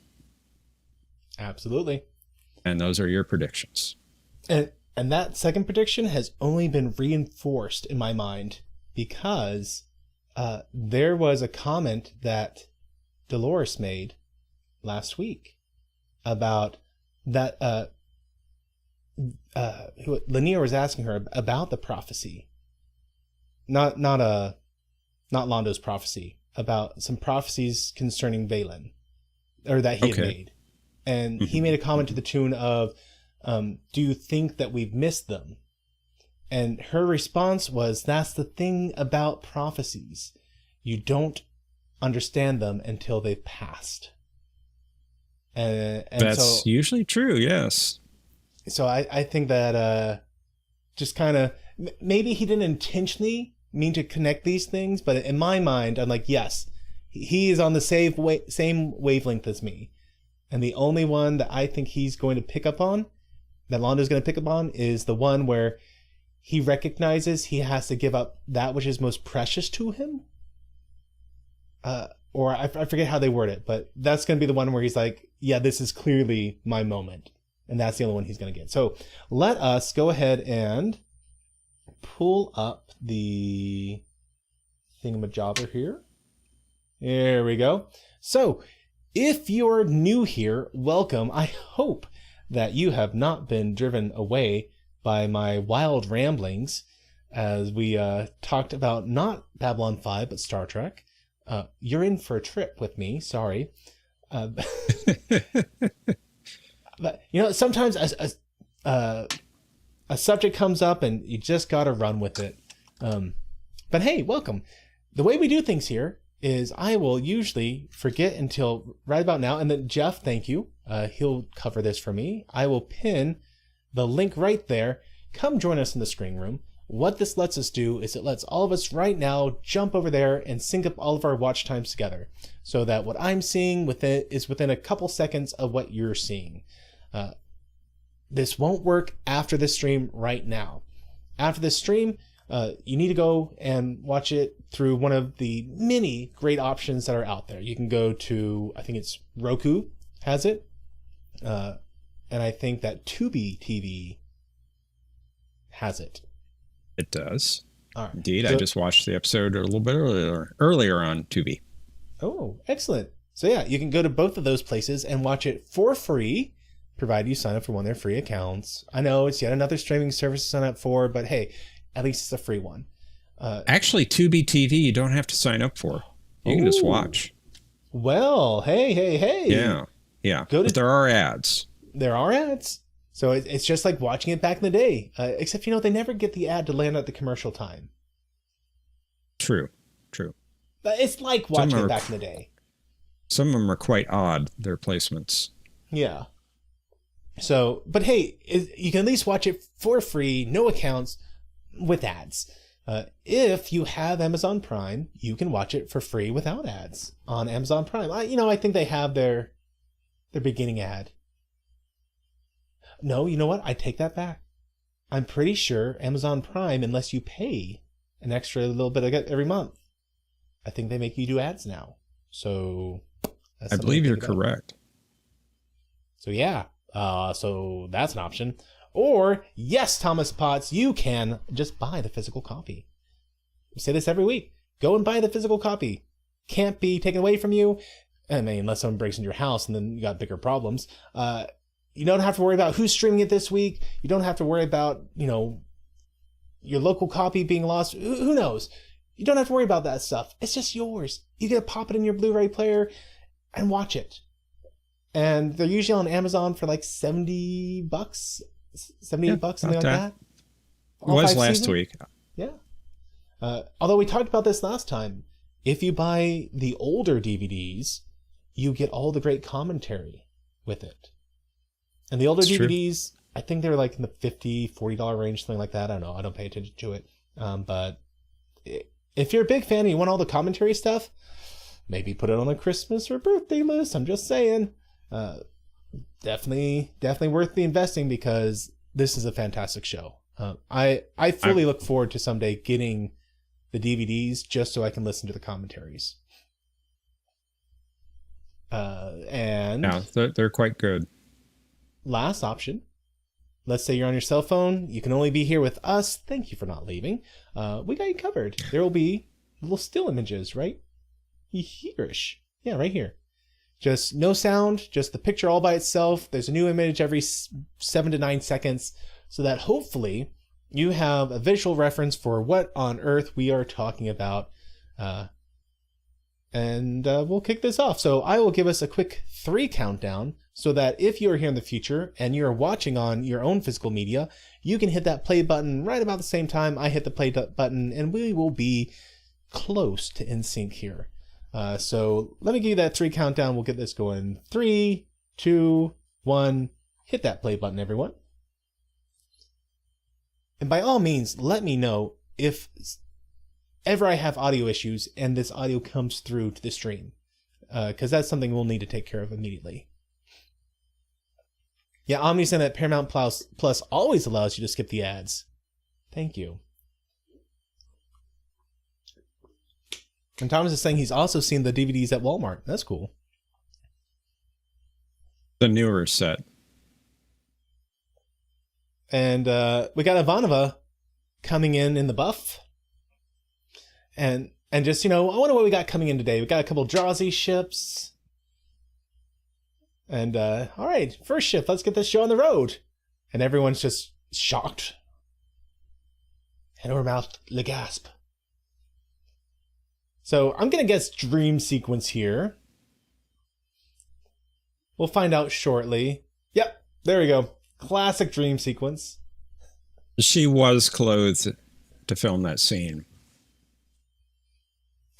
Speaker 1: Absolutely.
Speaker 2: And those are your predictions.
Speaker 1: And that second prediction has only been reinforced in my mind because there was a comment that Dolores made last week about that Lanier was asking her about the prophecy. Not Londo's prophecy, about some prophecies concerning Valen, or that he had made. And he made a comment to the tune of, do you think that we've missed them? And her response was, that's the thing about prophecies. You don't understand them until they've passed. And
Speaker 2: that's usually true, yes.
Speaker 1: So I think that just kind of, maybe he didn't intentionally mean to connect these things, but in my mind, I'm like, yes, he is on the same wavelength as me. And the only one that I think he's going to pick up on, that Londo's going to pick up on, is the one where he recognizes he has to give up that which is most precious to him. or I forget how they word it, but that's going to be the one where he's like, yeah, this is clearly my moment. And that's the only one he's going to get. So let us go ahead and pull up the thingamajobber here. There we go. So if you're new here, welcome. I hope that you have not been driven away by my wild ramblings as we talked about not Babylon 5, but Star Trek. You're in for a trip with me. Sorry. But, sometimes a subject comes up and you just got to run with it. But hey, welcome. The way we do things here is I will usually forget until right about now. And then Jeff, thank you. He'll cover this for me. I will pin the link right there. Come join us in the screen room. What this lets us do is it lets all of us right now jump over there and sync up all of our watch times together so that what I'm seeing is within a couple seconds of what you're seeing. This won't work after this stream right now. After this stream, you need to go and watch it through one of the many great options that are out there. You can go to, I think it's Roku has it. And I think that Tubi TV has it.
Speaker 2: It does.
Speaker 1: All right.
Speaker 2: Indeed. So, I just watched the episode a little bit earlier on Tubi.
Speaker 1: Oh, excellent. So yeah, you can go to both of those places and watch it for free, provided you sign up for one of their free accounts. I know it's yet another streaming service to sign up for, but hey, at least it's a free one.
Speaker 2: Actually, Tubi TV, you don't have to sign up for. You can just watch.
Speaker 1: Well, hey.
Speaker 2: Yeah. But there are ads.
Speaker 1: There are ads. So it's just like watching it back in the day, except, they never get the ad to land at the commercial time.
Speaker 2: True.
Speaker 1: But it's like watching it back in the day.
Speaker 2: Some of them are quite odd, their placements.
Speaker 1: Yeah. So, but hey, you can at least watch it for free, no accounts, with ads. If you have Amazon Prime, you can watch it for free without ads on Amazon Prime. I think they have their beginning ad. No, you know what? I take that back. I'm pretty sure Amazon Prime, unless you pay an extra little bit every month, I think they make you do ads now. So
Speaker 2: I believe you're correct.
Speaker 1: So yeah, so that's an option. Or yes, Thomas Potts, you can just buy the physical copy. We say this every week. Go and buy the physical copy. Can't be taken away from you. I mean, unless someone breaks into your house and then you got bigger problems. You don't have to worry about who's streaming it this week. You don't have to worry about, your local copy being lost. Who knows? You don't have to worry about that stuff. It's just yours. You get to pop it in your Blu-ray player and watch it. And they're usually on Amazon for like $70, $78, something like that.
Speaker 2: It was last week.
Speaker 1: Yeah. Although we talked about this last time, if you buy the older DVDs, you get all the great commentary with it. And the older DVDs, true. I think they're like in the $50, $40 range, something like that. I don't know. I don't pay attention to it. But if you're a big fan and you want all the commentary stuff, maybe put it on a Christmas or birthday list. I'm just saying. Definitely worth the investing because this is a fantastic show. I fully look forward to someday getting the DVDs just so I can listen to the commentaries. And
Speaker 2: they're quite good.
Speaker 1: Last option. Let's say you're on your cell phone. You can only be here with us. Thank you for not leaving. We got you covered. There will be little still images, right? Hereish. Yeah, right here. Just no sound, just the picture all by itself. There's a new image every 7 to 9 seconds so that hopefully you have a visual reference for what on earth we are talking about. And we'll kick this off. So I will give us a quick 3 countdown so that if you're here in the future and you're watching on your own physical media, you can hit that play button right about the same time I hit the play button, and we will be close to in sync here. So let me give you that 3 countdown. We'll get this going. 3, 2, 1. Hit that play button, everyone. And by all means, let me know if ever I have audio issues and this audio comes through to the stream, because that's something we'll need to take care of immediately. Yeah, Omni said that Paramount Plus always allows you to skip the ads. Thank you. And Thomas is saying he's also seen the DVDs at Walmart. That's cool.
Speaker 2: The newer set.
Speaker 1: And we got Ivanova coming in the buff. And just, I wonder what we got coming in today. We got a couple Drazi ships. And, all right, first ship, let's get this show on the road. And everyone's just shocked. And her mouth, le gasp. So I'm going to guess dream sequence here. We'll find out shortly. Yep, there we go. Classic dream sequence.
Speaker 2: She was clothed to film that scene.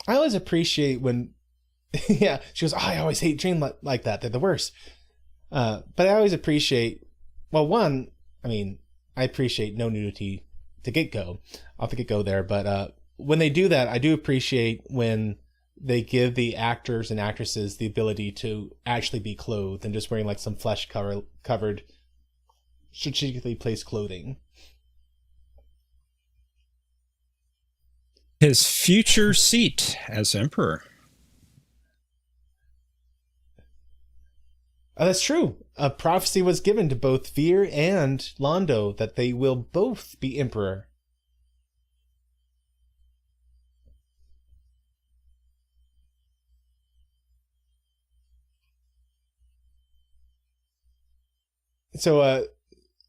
Speaker 1: I always appreciate when, yeah, she goes, oh, I always hate dream like that. They're the worst. But I always appreciate, well, one, I mean, I appreciate no nudity to get-go. I'll have to get-go there. But when they do that, I do appreciate when they give the actors and actresses the ability to actually be clothed and just wearing like some flesh-covered, strategically placed clothing.
Speaker 2: His future seat as emperor.
Speaker 1: That's true. A prophecy was given to both Vir and Londo that they will both be emperor. So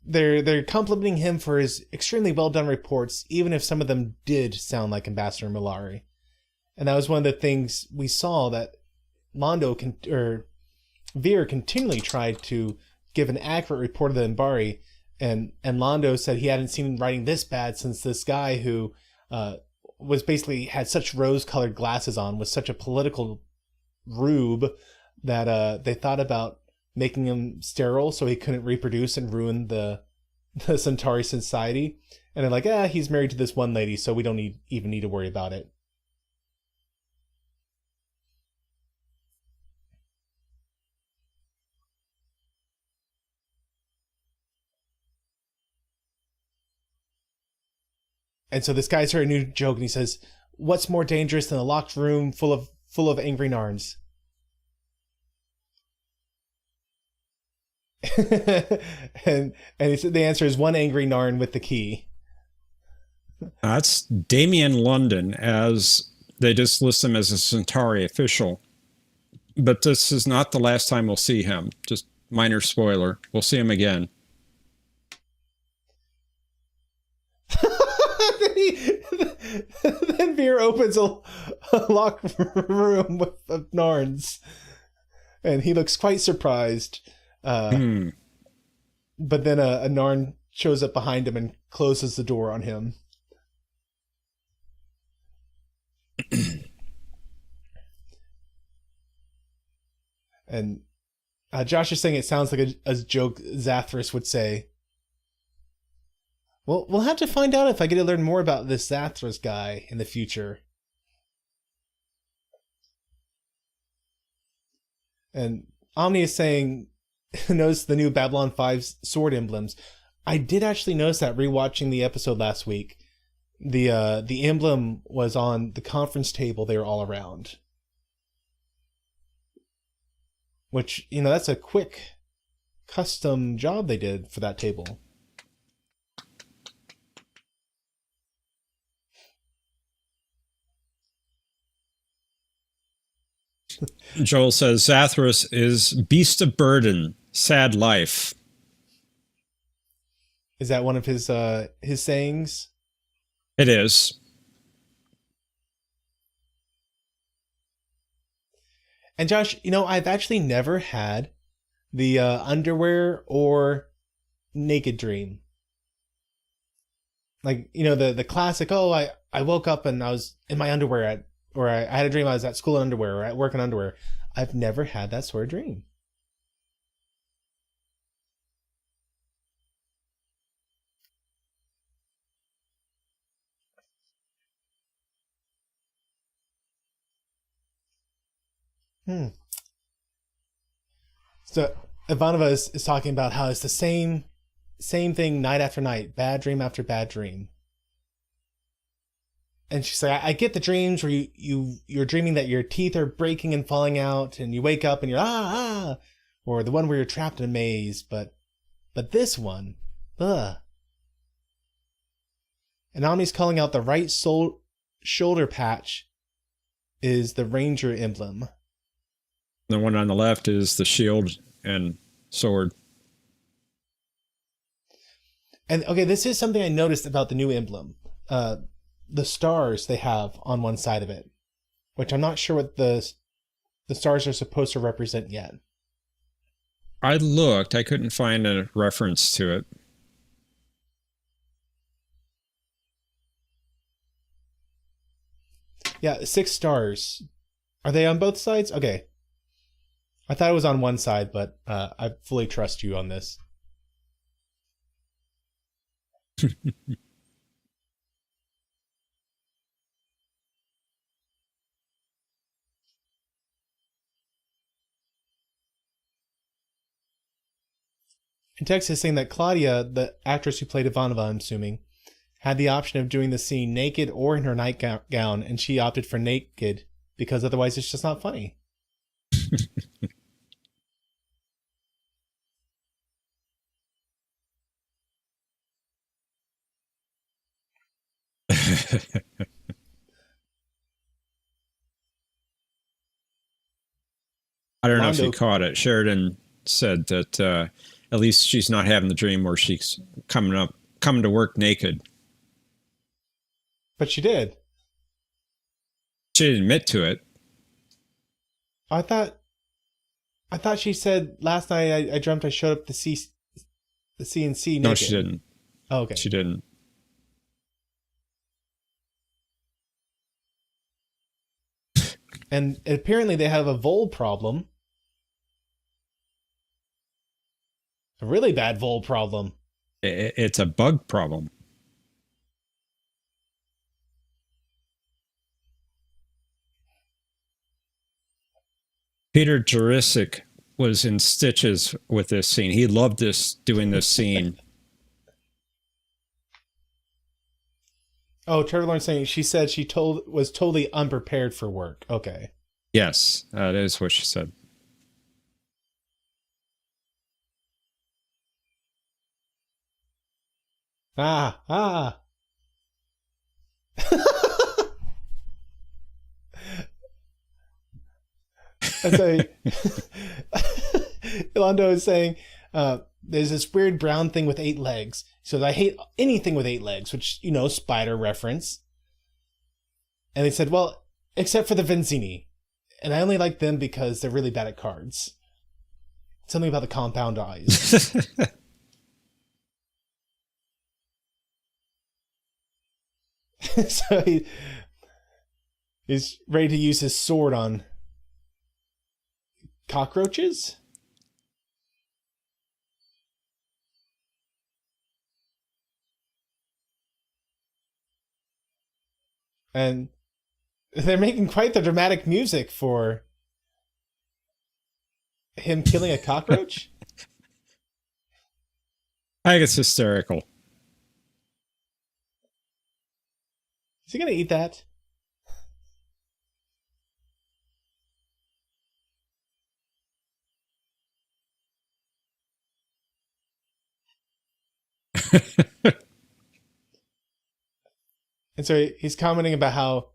Speaker 1: they're complimenting him for his extremely well done reports, even if some of them did sound like Ambassador Malari. And that was one of the things we saw, that Vir continually tried to give an accurate report of the Mbari, and Londo said he hadn't seen writing this bad since this guy who was basically had such rose-colored glasses on, was such a political rube that they thought about making him sterile so he couldn't reproduce and ruin the Centauri society. And they're like, he's married to this one lady, so we don't even need to worry about it. And so this guy's heard a new joke, and he says, what's more dangerous than a locked room full of angry Narns? and he said the answer is one angry Narn with the key.
Speaker 2: That's Damien London, as they just list him as a Centauri official. But this is not the last time we'll see him. Just minor spoiler. We'll see him again.
Speaker 1: Then Vir opens a locked room with Narns. And he looks quite surprised. But then a Narn shows up behind him and closes the door on him. And Josh is saying it sounds like a joke Zathras would say. Well, we'll have to find out if I get to learn more about this Zathras guy in the future. And Omni is saying, notice the new Babylon 5's sword emblems. I did actually notice that rewatching the episode last week. The emblem was on the conference table they were all around. Which, that's a quick custom job they did for that table.
Speaker 2: Joel says Zathras is beast of burden, sad life.
Speaker 1: Is that one of his sayings?
Speaker 2: It is.
Speaker 1: And Josh, I've actually never had the underwear or naked dream. Like, the classic, I woke up and I was in my underwear or I had a dream I was at school in underwear or at work in underwear. I've never had that sort of dream. So Ivanova is talking about how it's the same thing night after night, bad dream after bad dream. and she's like, I get the dreams where you're dreaming that your teeth are breaking and falling out, and you wake up and you're or the one where you're trapped in a maze, but this one, ugh. And Omni's calling out the right shoulder patch is the Ranger emblem.
Speaker 2: The one on the left is the shield and sword.
Speaker 1: And okay, this is something I noticed about the new emblem. The stars they have on one side of it, which I'm not sure what the stars are supposed to represent yet.
Speaker 2: I looked, I couldn't find a reference to it.
Speaker 1: Yeah, 6 stars. Are they on both sides? Okay. I thought it was on one side, but I fully trust you on this. In text is saying that Claudia, the actress who played Ivanova, I'm assuming, had the option of doing the scene naked or in her nightgown, and she opted for naked because otherwise it's just not funny.
Speaker 2: I don't know if you caught it. Sheridan said that at least she's not having the dream where she's coming to work naked.
Speaker 1: But she did.
Speaker 2: She didn't admit to it.
Speaker 1: I thought she said last night I dreamt I showed up to see the CNC naked.
Speaker 2: No, she didn't.
Speaker 1: Oh, okay.
Speaker 2: She didn't.
Speaker 1: And apparently they have a vole problem. A really bad vole problem.
Speaker 2: It's a bug problem. Peter Jurisic was in stitches with this scene. He loved doing this scene.
Speaker 1: Oh, Trevor Lawrence saying she said she was totally unprepared for work. Okay.
Speaker 2: Yes, that is what she said.
Speaker 1: Ah. And so Yolando is saying there's this weird brown thing with 8 legs. So I hate anything with 8 legs, which, spider reference. And they said, well, except for the Vizzini. And I only like them because they're really bad at cards. Something about the compound eyes. So he's ready to use his sword on cockroaches? And they're making quite the dramatic music for him killing a cockroach.
Speaker 2: I think it's hysterical.
Speaker 1: Is he going to eat that? And so he's commenting about how,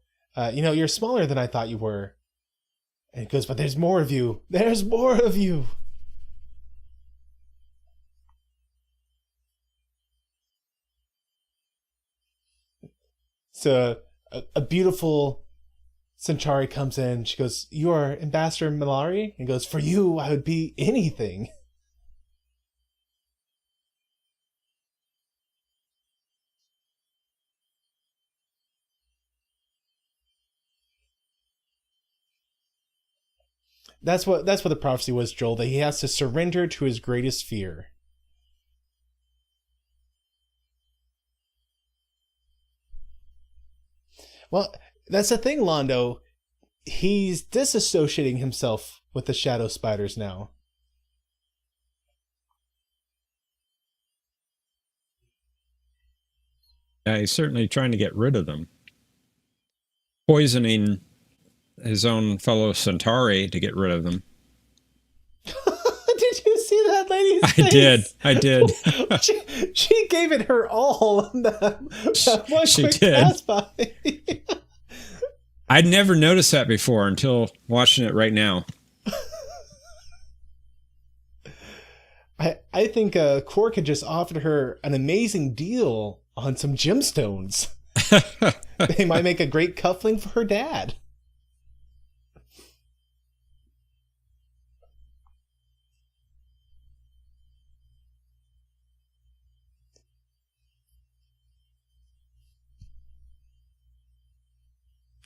Speaker 1: you're smaller than I thought you were. And he goes, but there's more of you. There's more of you. So a beautiful Centauri comes in. She goes, you are Ambassador Malari? And goes, for you, I would be anything. That's what the prophecy was, Joel, that he has to surrender to his greatest fear. Well, that's the thing, Londo. He's disassociating himself with the shadow spiders now.
Speaker 2: Yeah, he's certainly trying to get rid of them. poisoning his own fellow Centauri to get rid of them.
Speaker 1: Did you see that lady's face?
Speaker 2: I did.
Speaker 1: she gave it her all on that one
Speaker 2: she
Speaker 1: quick
Speaker 2: did.
Speaker 1: pass by.
Speaker 2: I'd never noticed that before until watching it right now.
Speaker 1: I think Quark had just offered her an amazing deal on some gemstones. They might make a great cuffling for her dad.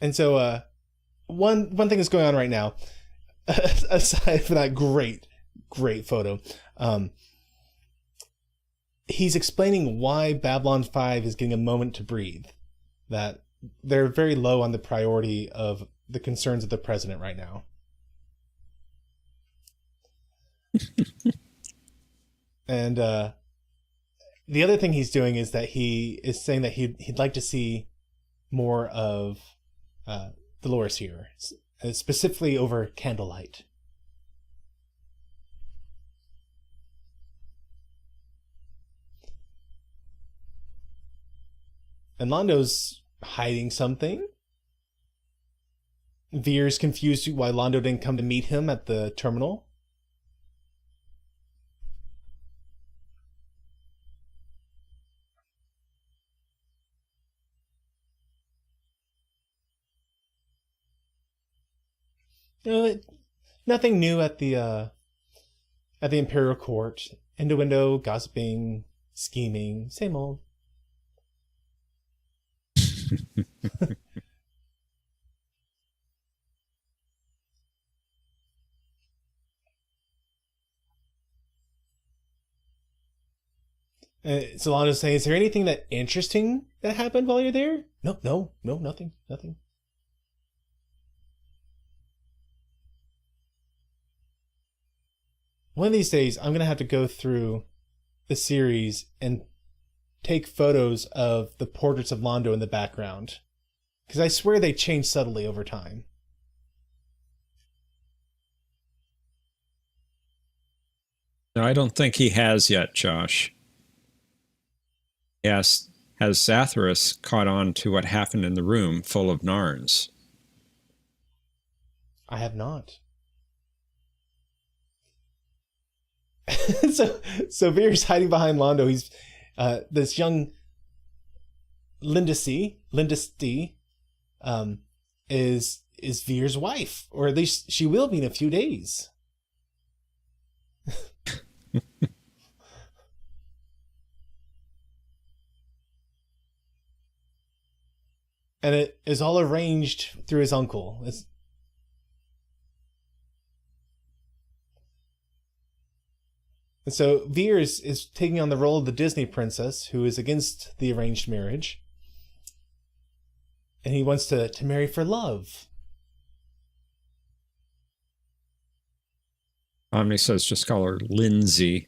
Speaker 1: And so one thing that's going on right now, aside from that great photo, he's explaining why Babylon 5 is getting a moment to breathe. That they're very low on the priority of the concerns of the president right now. And the other thing he's doing is that he is saying that he'd like to see more of Dolores here, specifically over candlelight. And Londo's hiding something. Vir's confused why Londo didn't come to meet him at the terminal. Nothing new at the Imperial Court. Innuendo, gossiping, scheming, same old. Solano's saying, is there anything that interesting that happened while you're there? No, nothing. One of these days, I'm going to have to go through the series and take photos of the portraits of Londo in the background. Because I swear they change subtly over time.
Speaker 2: No, I don't think he has yet, Josh. Yes, has Zathras caught on to what happened in the room full of Narns?
Speaker 1: I have not. So Vir's hiding behind Londo. He's this young Lindisy is Vir's wife, or at least she will be in a few days. And it is all arranged through his uncle. And so Vir is taking on the role of the Disney princess who is against the arranged marriage. And he wants to marry for love.
Speaker 2: Omni says just call her Lindsay.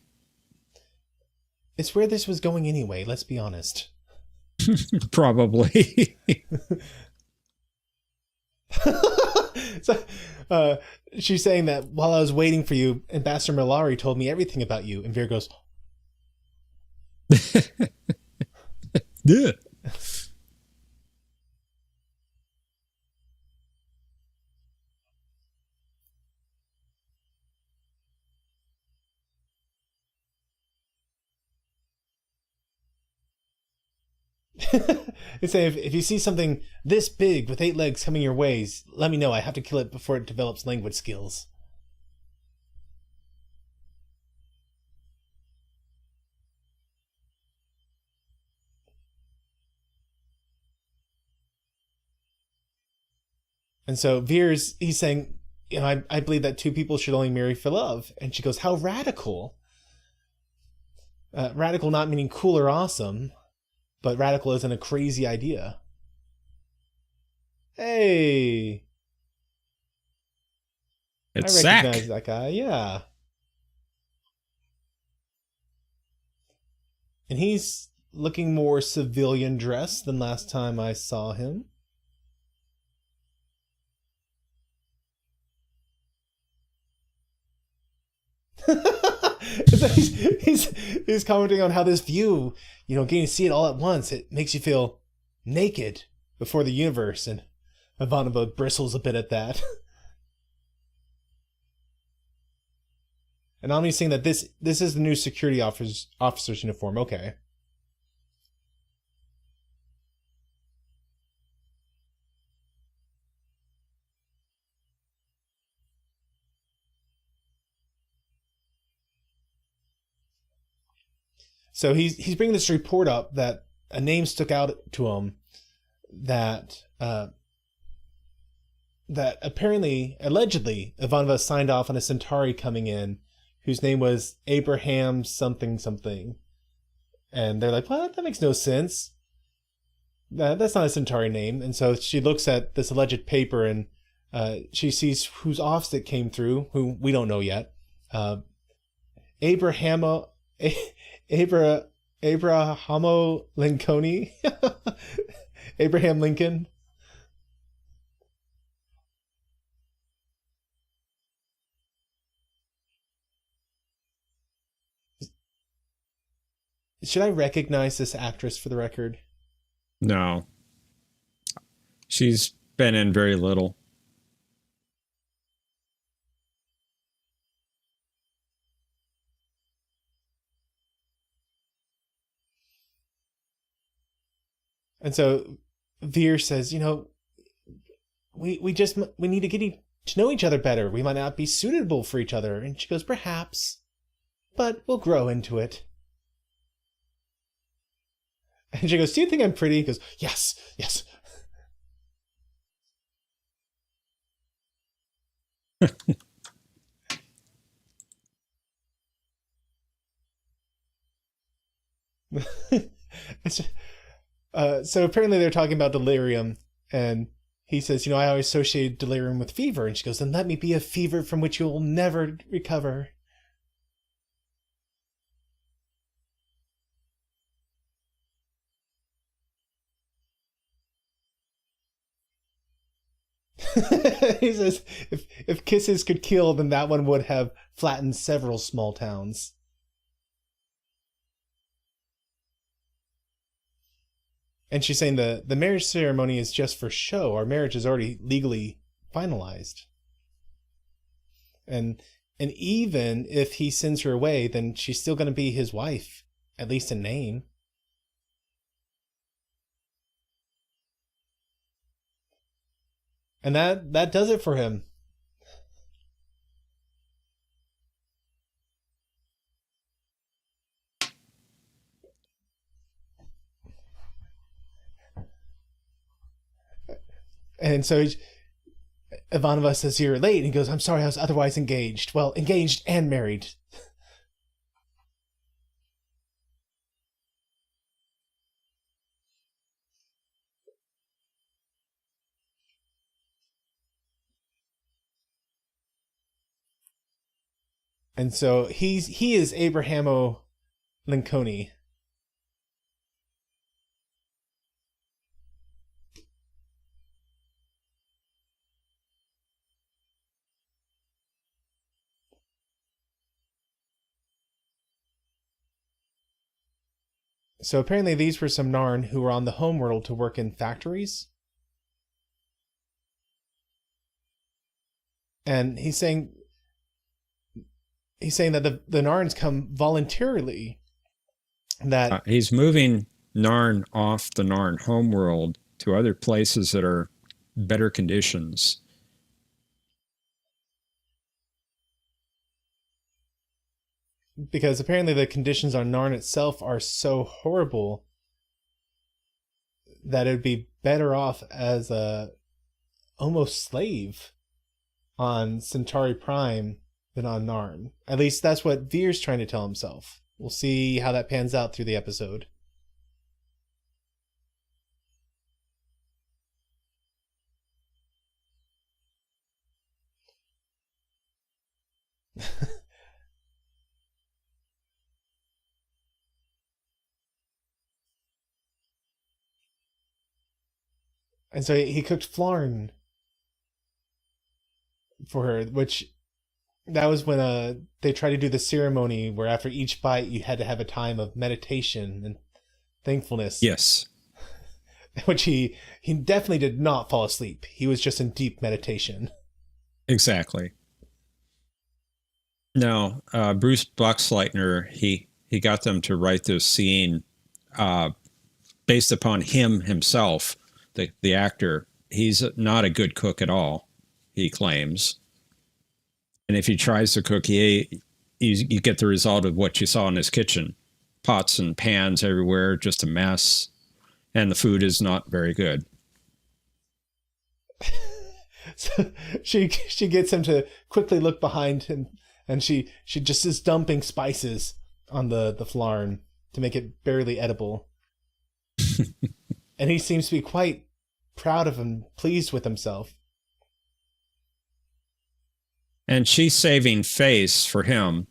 Speaker 1: It's where this was going anyway, let's be honest.
Speaker 2: Probably.
Speaker 1: So, she's saying that while I was waiting for you, Ambassador Malari told me everything about you. And Vir goes,
Speaker 2: yeah.
Speaker 1: It's saying if you see something this big with 8 legs coming your ways, let me know. I have to kill it before it develops language skills. And so he's saying, I believe that 2 people should only marry for love. And she goes, how radical. Radical not meaning cool or awesome, but radical isn't a crazy idea. Hey.
Speaker 2: It's
Speaker 1: I recognize
Speaker 2: Zach.
Speaker 1: that guy, yeah. And he's looking more civilian dressed than last time I saw him. So he's commenting on how this view, getting to see it all at once, it makes you feel naked before the universe, and Ivanova bristles a bit at that. And Omni's saying that this is the new security officer's uniform. Okay. So he's bringing this report up that a name stuck out to him that that apparently, allegedly, Ivanova signed off on a Centauri coming in whose name was Abraham something something. And they're like, what? That makes no sense. That's not a Centauri name. And so she looks at this alleged paper and she sees whose office it came through, who we don't know yet. Abrahamo Lincoln. Abraham Lincoln. Should I recognize this actress for the record?
Speaker 2: No. She's been in very little.
Speaker 1: And so Vir says, we need to get to know each other better. We might not be suitable for each other. And she goes, perhaps, but we'll grow into it. And she goes, do you think I'm pretty? He goes, yes, yes. So apparently they're talking about delirium, and he says, I always associate delirium with fever. And she goes, then let me be a fever from which you will never recover. He says, if kisses could kill, then that one would have flattened several small towns. And she's saying the marriage ceremony is just for show. Our marriage is already legally finalized. And even if he sends her away, then she's still going to be his wife, at least in name. And that does it for him. And so Ivanova says, you're late. And he goes, I'm sorry, I was otherwise engaged. Well, engaged and married. And so he is Abrahamo Lincoln. So apparently these were some Narn who were on the homeworld to work in factories. And he's saying that the Narns come voluntarily. That
Speaker 2: he's moving Narn off the Narn homeworld to other places that are better conditions.
Speaker 1: Because apparently the conditions on Narn itself are so horrible that it would be better off as a almost slave on Centauri Prime than on Narn. At least that's what Vir's trying to tell himself. We'll see how that pans out through the episode. And so he cooked flarn for her, which That was when they tried to do the ceremony where after each bite you had to have a time of meditation and thankfulness.
Speaker 2: Yes.
Speaker 1: Which he definitely did not fall asleep. He was just in deep meditation.
Speaker 2: Exactly. No, Bruce Boxleitner, he got them to write this scene based upon him himself, the actor. He's not a good cook at all, he claims. And if he tries to cook, you get the result of what you saw in his kitchen. Pots and pans everywhere, just a mess. And the food is not very good.
Speaker 1: So she gets him to quickly look behind him, and she just is dumping spices on the flarn to make it barely edible. And he seems to be quite proud of him, pleased with himself.
Speaker 2: And she's saving face for him.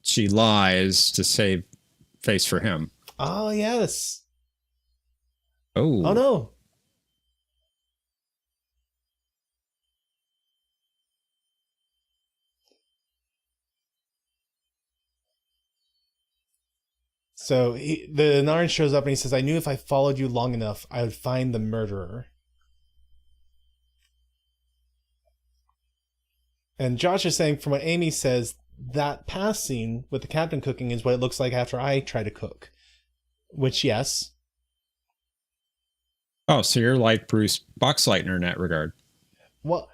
Speaker 2: She lies to save face for him.
Speaker 1: Oh, yes.
Speaker 2: Oh.
Speaker 1: Oh, no. So the Narn shows up and he says, I knew if I followed you long enough, I would find the murderer. And Josh is saying, from what Amy says, that past scene with the captain cooking is what it looks like after I try to cook. Which, yes.
Speaker 2: Oh, so you're like Bruce Boxleitner in that regard.
Speaker 1: Well,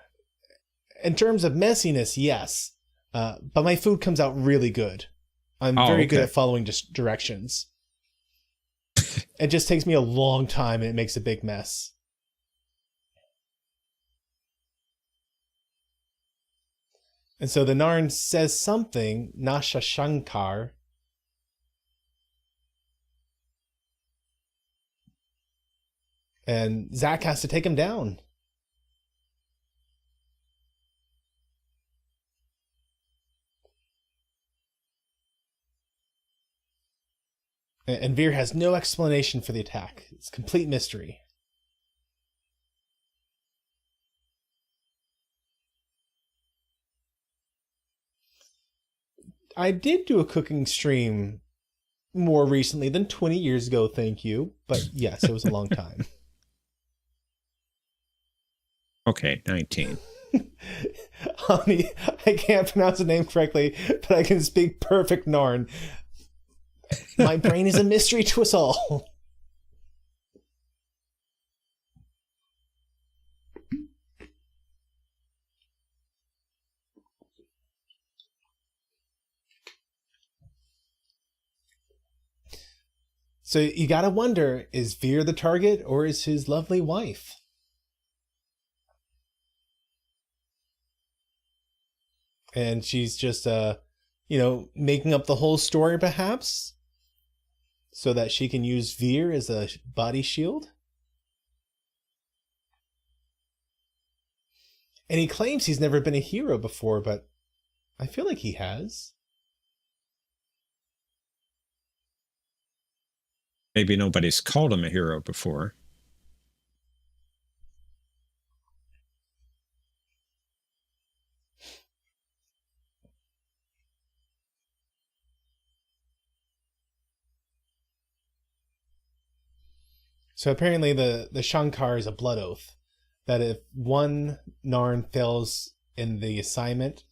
Speaker 1: in terms of messiness, yes. But my food comes out really good. I'm very good at following directions. It just takes me a long time and it makes a big mess. And so the Narn says something, Nasha Shankar. And Zach has to take him down. And Vir has no explanation for the attack. It's complete mystery. I did do a cooking stream more recently than 20 years ago, thank you. But yes, it was a long time.
Speaker 2: Okay, 19.
Speaker 1: I can't pronounce the name correctly, but I can speak perfect Narn. My brain is a mystery to us all. So you gotta wonder, is Vir the target or is his lovely wife? And she's just, making up the whole story perhaps? So that she can use Vir as a body shield? And he claims he's never been a hero before, but I feel like he has.
Speaker 2: Maybe nobody's called him a hero before.
Speaker 1: So apparently the Shankar is a blood oath. That if one Narn fails in the assignment,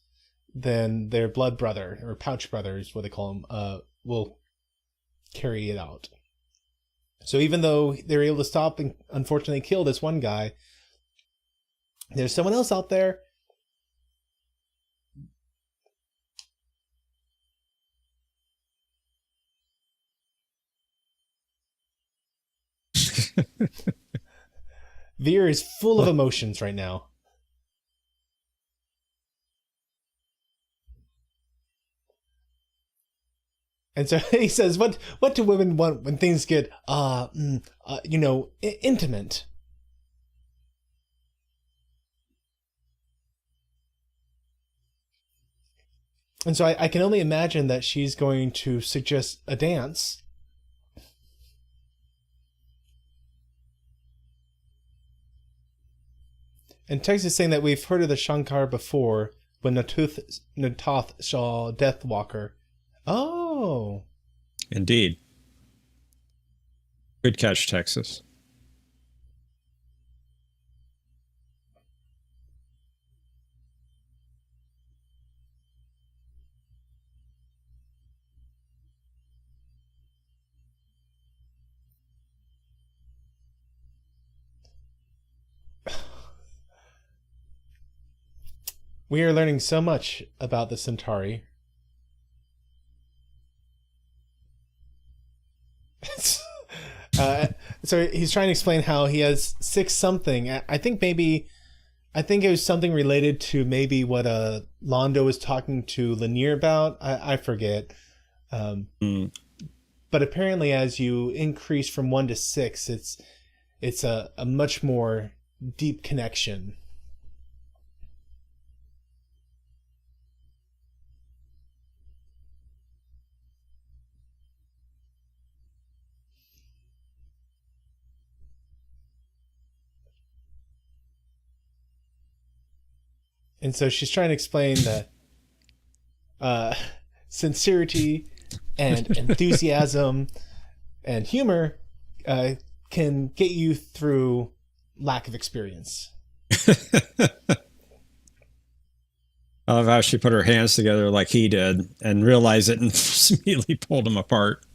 Speaker 1: then their blood brother, or pouch brother is what they call him, will carry it out. So even though they're able to stop and unfortunately kill this one guy, there's someone else out there. Vir is full of emotions right now. And so he says, what do women want when things get, intimate? And so I can only imagine that she's going to suggest a dance. And Tex is saying that we've heard of the Shankar before, when Natoth saw Deathwalker. Oh.
Speaker 2: Indeed. Good catch, Texas.
Speaker 1: We are learning so much about the Centauri. So he's trying to explain how he has 6 something. I think it was something related to maybe what Londo was talking to Lanier about. I forget. But apparently as you increase from 1 to 6, it's a much more deep connection. And so she's trying to explain that sincerity and enthusiasm and humor can get you through lack of experience.
Speaker 2: I love how she put her hands together like he did and realized it and immediately pulled them apart.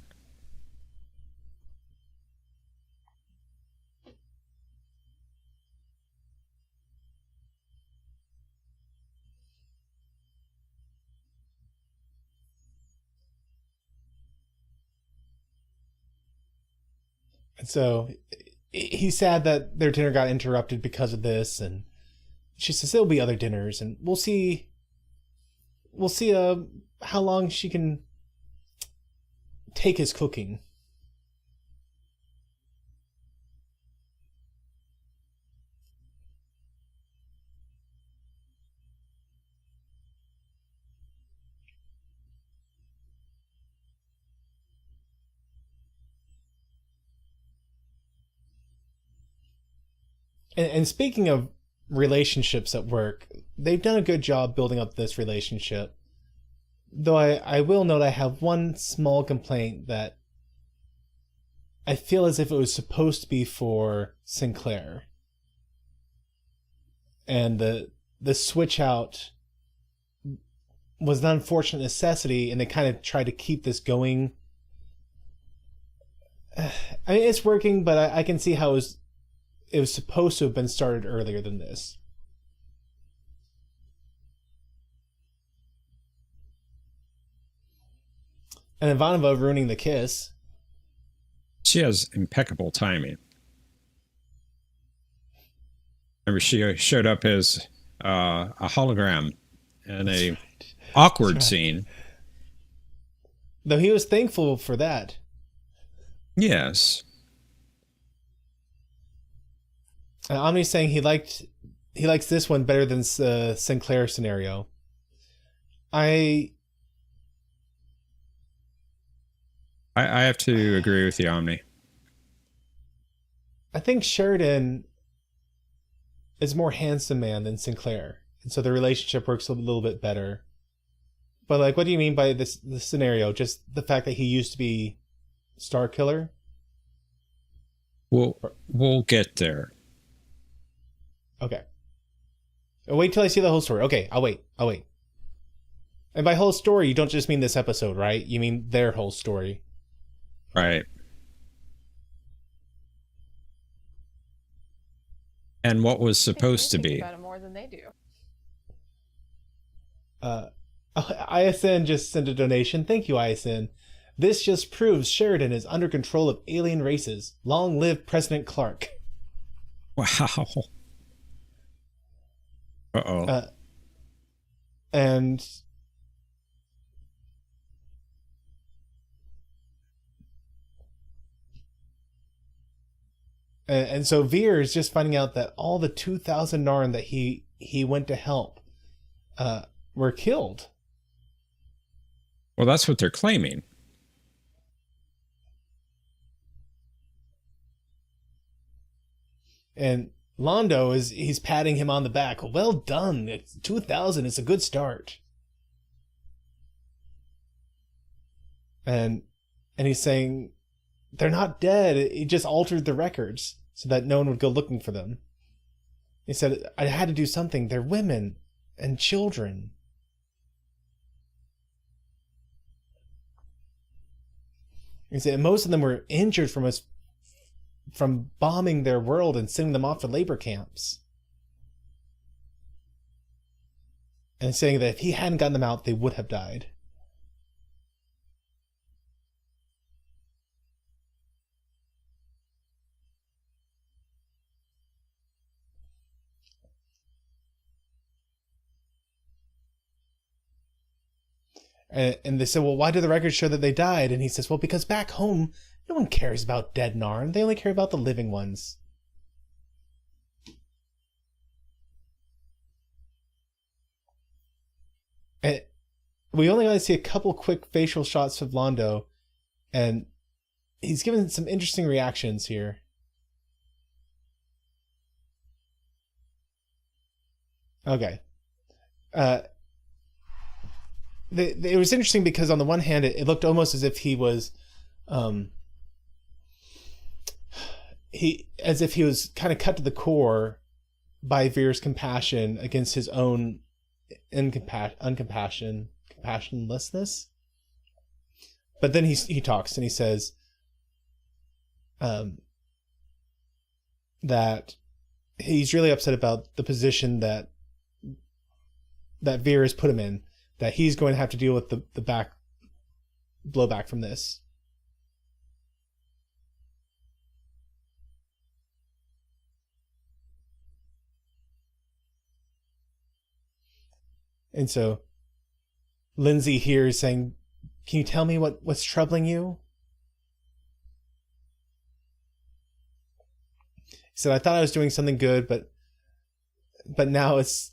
Speaker 1: And so he's sad that their dinner got interrupted because of this, and she says there'll be other dinners, and we'll see how long she can take his cooking. And speaking of relationships at work, they've done a good job building up this relationship. Though I will note I have one small complaint that I feel as if it was supposed to be for Sinclair. And the switch out was an unfortunate necessity, and they kind of tried to keep this going. I mean, it's working, but I can see how it was supposed to have been started earlier than this. And Ivanova ruining the kiss.
Speaker 2: She has impeccable timing. Remember, she showed up as a hologram in a awkward scene.
Speaker 1: Though he was thankful for that.
Speaker 2: Yes.
Speaker 1: Omni's saying he likes this one better than Sinclair scenario. I
Speaker 2: have to agree with you, Omni.
Speaker 1: I think Sheridan is more handsome man than Sinclair, and so the relationship works a little bit better. But like, what do you mean by this scenario? Just the fact that he used to be Star Killer?
Speaker 2: We'll get there.
Speaker 1: Okay. I'll wait till I see the whole story. Okay, I'll wait. And by whole story, you don't just mean this episode, right? You mean their whole story.
Speaker 2: Right. And what was supposed to be.
Speaker 3: About it more than they do.
Speaker 1: ISN just sent a donation. Thank you, ISN. This just proves Sheridan is under control of alien races. Long live President Clark.
Speaker 2: Wow. Uh-oh.
Speaker 1: And so Vir is just finding out that all the 2,000 Narn that he went to help were killed.
Speaker 2: Well, that's what they're claiming.
Speaker 1: And Londo he's patting him on the back. Well done. It's 2000. It's a good start. And he's saying they're not dead. He just altered the records so that no one would go looking for them. He said, I had to do something. They're women and children. He said most of them were injured from bombing their world and sending them off to labor camps. And saying that if he hadn't gotten them out, they would have died. And they said, well, why do the records show that they died? And he says, well, because back home, no one cares about dead Narn. They only care about the living ones. And we only got to see a couple quick facial shots of Londo, and he's given some interesting reactions here. Okay. It was interesting because on the one hand, it looked almost as if he was, as if he was kind of cut to the core by Vir's compassion against his own compassionlessness. But then he talks and he says, that he's really upset about the position that Vir has put him in. That he's going to have to deal with the blowback from this. And so Lindsay here is saying, can you tell me what's troubling you? He said, I thought I was doing something good, but now it's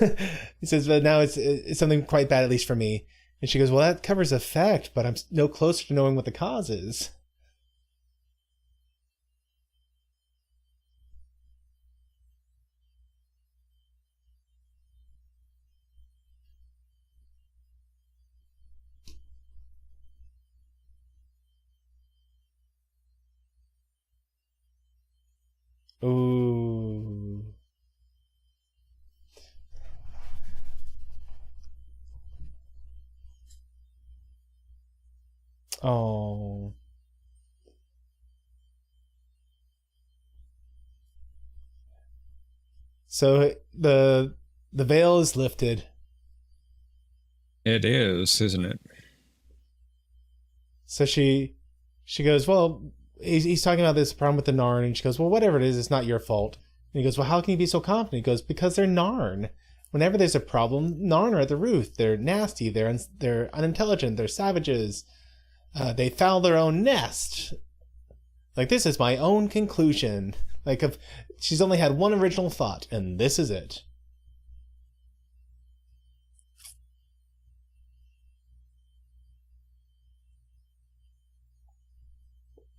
Speaker 1: he says, but now it's something quite bad, at least for me. And she goes, well, that covers effect, but I'm no closer to knowing what the cause is. Ooh. Oh. So the veil is lifted.
Speaker 2: It is, isn't it?
Speaker 1: So she goes, well, he's talking about this problem with the Narn, and she goes, well, whatever it is, it's not your fault. And he goes, well, how can you be so confident? He goes, because they're Narn. Whenever there's a problem, Narn are at the root. They're nasty. They're unintelligent. They're savages. They foul their own nest. Like, this is my own conclusion. Like, she's only had one original thought, and this is it.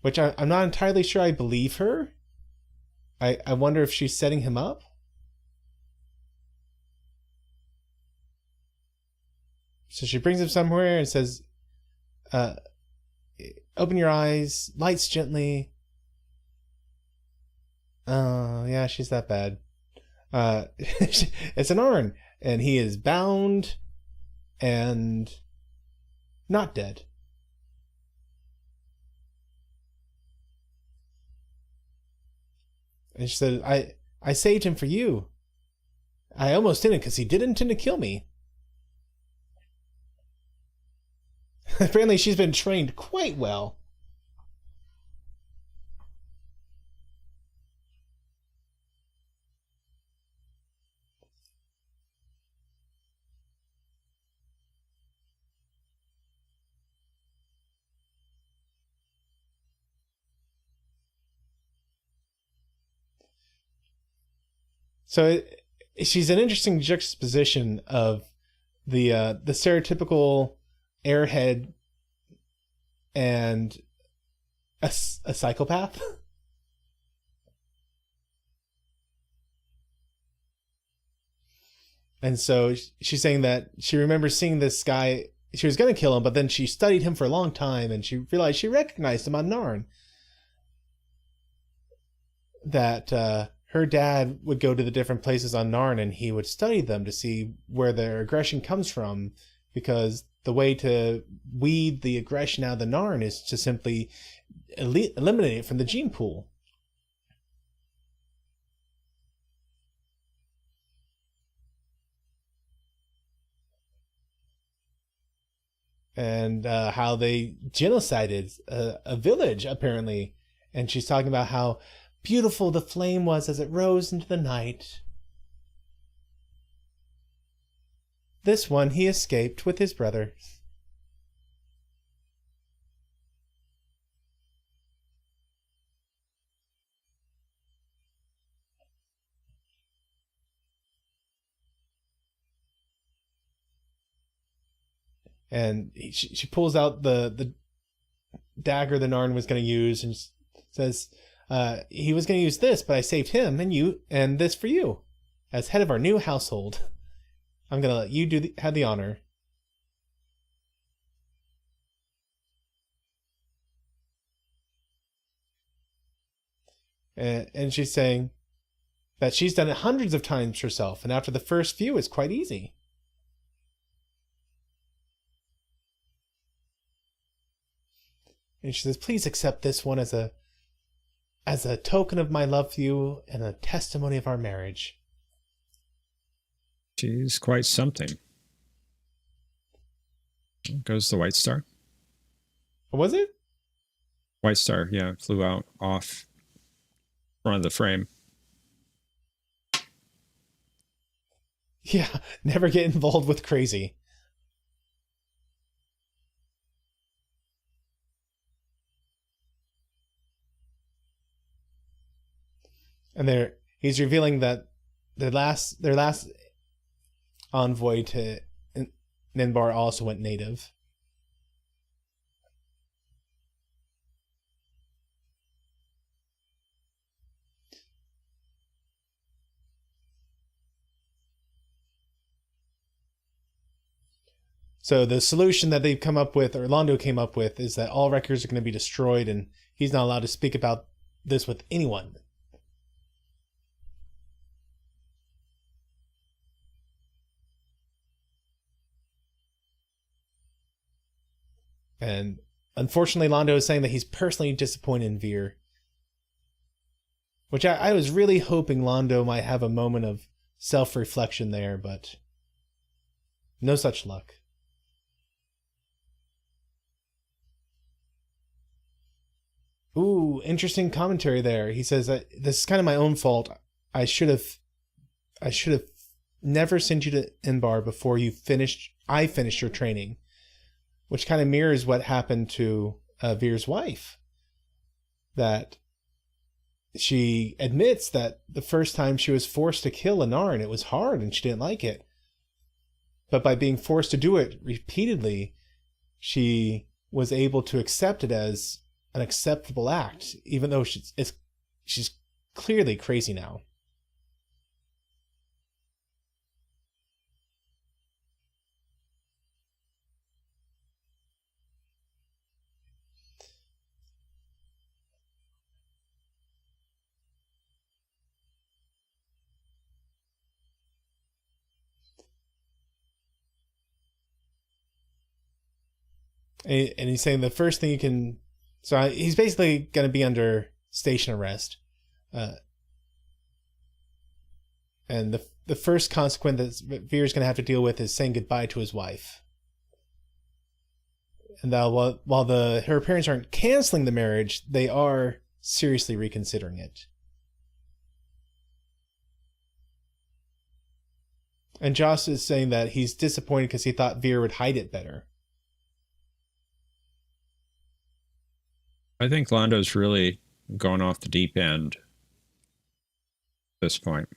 Speaker 1: Which I'm not entirely sure I believe her. I wonder if she's setting him up. So she brings him somewhere and says, open your eyes, lights gently. Oh, yeah, she's that bad. It's an Arn, and he is bound and not dead. And she said, I saved him for you. I almost didn't because he did intend to kill me. Apparently she's been trained quite well. So she's an interesting juxtaposition of the stereotypical airhead and a psychopath. And so she's saying that she remembers seeing this guy. She was going to kill him, but then she studied him for a long time, and she realized she recognized him on Narn. That her dad would go to the different places on Narn, and he would study them to see where their aggression comes from, because the way to weed the aggression out of the Narn is to simply eliminate it from the gene pool. And how they genocided a village, apparently. And she's talking about how beautiful the flame was as it rose into the night. This one he escaped with his brother. And she pulls out the dagger the Narn was going to use and says, he was going to use this, but I saved him and you, and this for you. As head of our new household, I'm going to let you have the honor. And she's saying that she's done it hundreds of times herself, and after the first few, it's quite easy. And she says, please accept this one as a token of my love for you and a testimony of our marriage.
Speaker 2: She's quite something. Goes the White Star.
Speaker 1: Was it?
Speaker 2: White Star, yeah, flew out off front of the frame.
Speaker 1: Yeah, never get involved with crazy. And he's revealing that their last envoy to Ninbar also went native. So the solution that they've come up with, or Londo came up with, is that all records are going to be destroyed, and he's not allowed to speak about this with anyone. And unfortunately, Londo is saying that he's personally disappointed in Vir. Which I was really hoping Londo might have a moment of self-reflection there, but no such luck. Ooh, interesting commentary there. He says that this is kind of my own fault. I should have never sent you to Inbar before I finished your training. Which kind of mirrors what happened to Vir's wife. That she admits that the first time she was forced to kill a Narn, it was hard and she didn't like it. But by being forced to do it repeatedly, she was able to accept it as an acceptable act, even though she's clearly crazy now. And he's saying the first thing you can... So he's basically going to be under station arrest. And the first consequence that Vir's going to have to deal with is saying goodbye to his wife. And that while her parents aren't canceling the marriage, they are seriously reconsidering it. And Joss is saying that he's disappointed because he thought Vir would hide it better.
Speaker 2: I think Londo's really gone off the deep end at this point.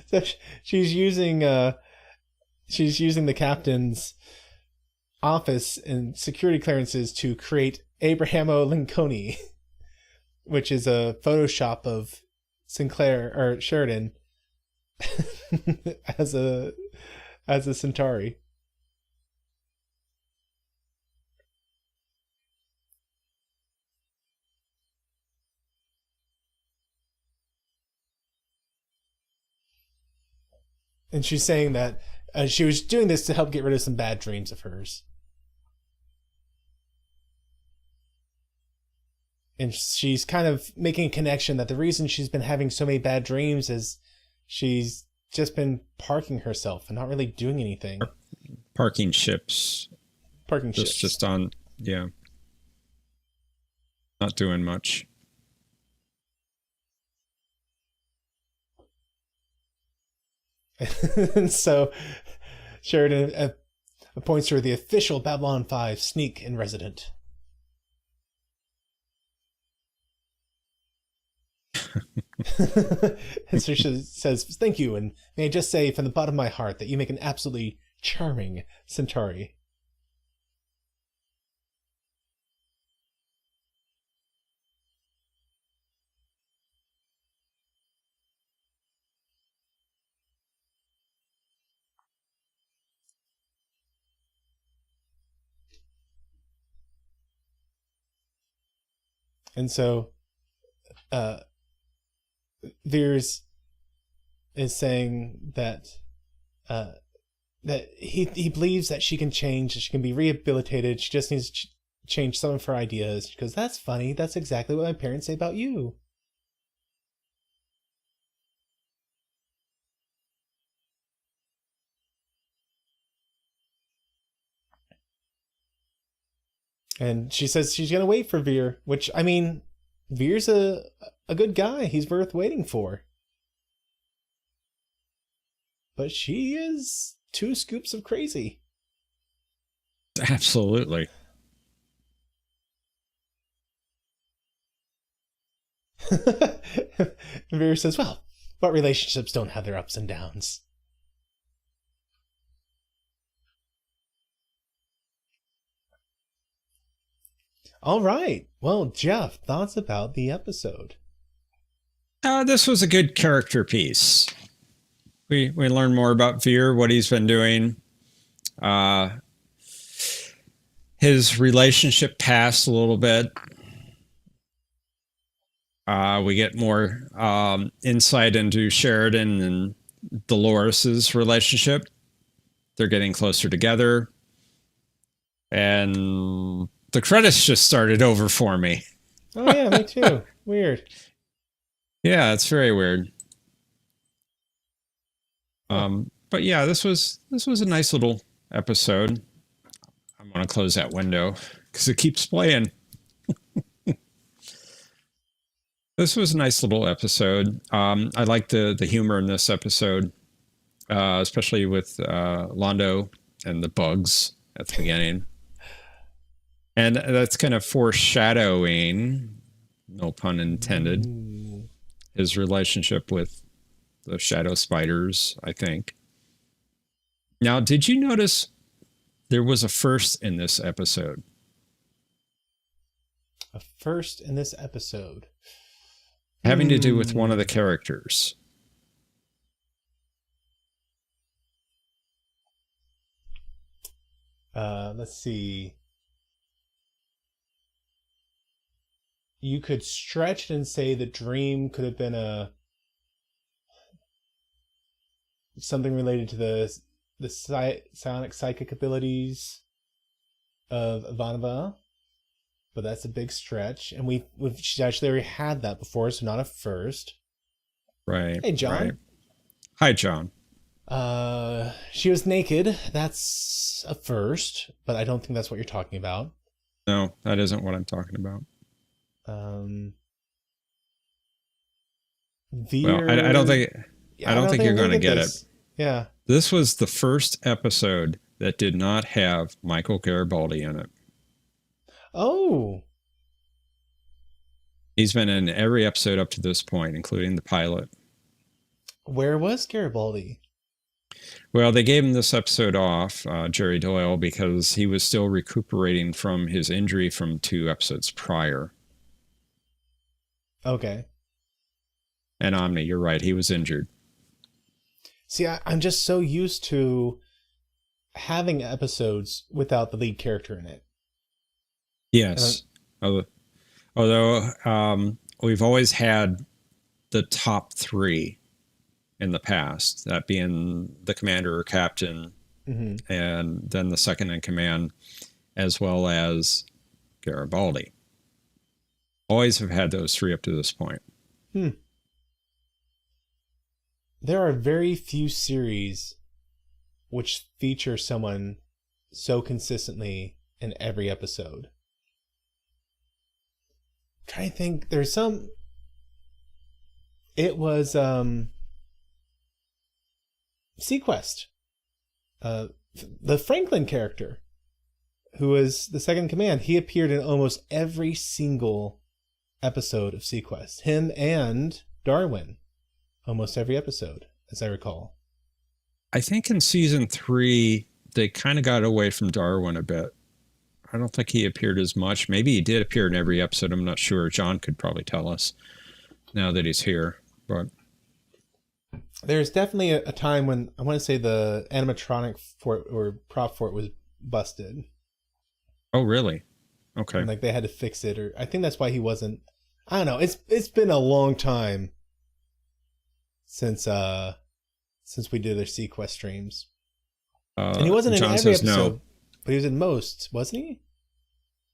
Speaker 1: So she's using the captain's office and security clearances to create Abrahamo Lincoln, which is a Photoshop of Sinclair or Sheridan as a Centauri. And she's saying that she was doing this to help get rid of some bad dreams of hers. And she's kind of making a connection that the reason she's been having so many bad dreams is she's just been parking herself and not really doing anything.
Speaker 2: Parking ships.
Speaker 1: Parking ships.
Speaker 2: Just on, yeah. Not doing much.
Speaker 1: And so Sheridan appoints her the official Babylon 5 sneak in resident. And so she says, "Thank you, and may I just say from the bottom of my heart that you make an absolutely charming Centauri." And so Veers is saying that that he believes that she can change, she can be rehabilitated, she just needs to change some of her ideas. She goes, "That's funny, that's exactly what my parents say about you." And she says she's going to wait for Veer, which, I mean, Veer's a good guy. He's worth waiting for. But she is 2 scoops of crazy.
Speaker 2: Absolutely.
Speaker 1: Veer says, "Well, but relationships don't have their ups and downs." All right. Well, Jeff, thoughts about the episode?
Speaker 2: This was a good character piece. We learned more about Veer, what he's been doing. His relationship passed a little bit. We get more insight into Sheridan and Dolores's relationship. They're getting closer together. And the credits just started over for me.
Speaker 1: Oh, yeah, me too. Weird.
Speaker 2: Yeah, it's very weird. But yeah, this was a nice little episode. I'm going to close that window because it keeps playing. This was a nice little episode. I like the humor in this episode, especially with Londo and the bugs at the beginning. And that's kind of foreshadowing, no pun intended, his relationship with the shadow spiders, I think. Now, did you notice there was a first in this episode?
Speaker 1: A first in this episode?
Speaker 2: Having to do with one of the characters.
Speaker 1: Let's see. You could stretch it and say the dream could have been something related to the psionic psychic abilities of Ivanova, but that's a big stretch, and she's actually already had that before, so not a first.
Speaker 2: Right.
Speaker 1: Hey, John.
Speaker 2: Right. Hi, John.
Speaker 1: She was naked. That's a first, but I don't think that's what you're talking about.
Speaker 2: No, that isn't what I'm talking about.
Speaker 1: Veer,
Speaker 2: well, I don't think you're going to get it.
Speaker 1: Yeah.
Speaker 2: This was the first episode that did not have Michael Garibaldi in it.
Speaker 1: Oh.
Speaker 2: He's been in every episode up to this point, including the pilot.
Speaker 1: Where was Garibaldi?
Speaker 2: Well, they gave him this episode off, Jerry Doyle, because he was still recuperating from his injury from 2 episodes prior.
Speaker 1: Okay.
Speaker 2: And Omni, you're right. He was injured.
Speaker 1: See, I'm just so used to having episodes without the lead character in it.
Speaker 2: Yes. Although we've always had the top 3 in the past, that being the commander or captain, and then the second in command, as well as Garibaldi. Always have had those 3 up to this point.
Speaker 1: There are very few series which feature someone so consistently in every episode. I'm trying to think, there's some. It was Sequest, the Franklin character, who was the second in command. He appeared in almost every single episode of Sequest. Him and Darwin, almost every episode, as I recall.
Speaker 2: I think in season 3 they kind of got away from Darwin a bit. I don't think he appeared as much. Maybe he did appear in every episode. I'm not sure. John could probably tell us now that he's here. But
Speaker 1: there's definitely a time when I want to say the animatronic fort or prop fort was busted.
Speaker 2: Oh, really? Okay.
Speaker 1: And like they had to fix it, or I think that's why he wasn't. I don't know. It's been a long time since we did their Sequest streams, and he wasn't in
Speaker 2: John
Speaker 1: every
Speaker 2: says
Speaker 1: episode,
Speaker 2: no.
Speaker 1: but he was in most, wasn't he?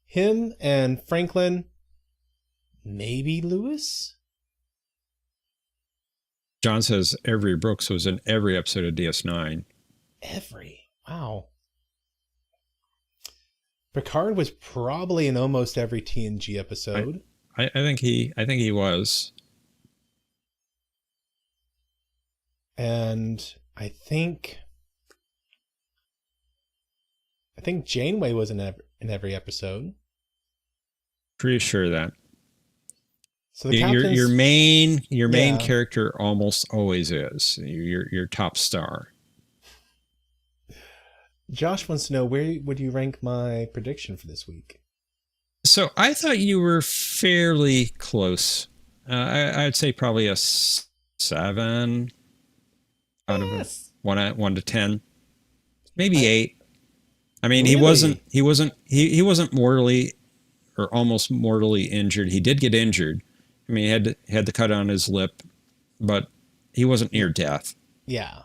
Speaker 1: Him and Franklin, maybe Lewis.
Speaker 2: John says Avery Brooks was in every episode of DS9.
Speaker 1: Wow. Picard was probably in almost every TNG episode.
Speaker 2: I think he was.
Speaker 1: And I think Janeway was in every episode.
Speaker 2: Pretty sure of that.
Speaker 1: So the
Speaker 2: your main character almost always is your top star.
Speaker 1: Josh wants to know, where would you rank my prediction for this week?
Speaker 2: So I thought you were fairly close. I'd say probably a 7 out of 1 to 10, maybe 8. I mean,
Speaker 1: really?
Speaker 2: he wasn't mortally or almost mortally injured. He did get injured. I mean, he had the cut on his lip, but he wasn't near death.
Speaker 1: Yeah.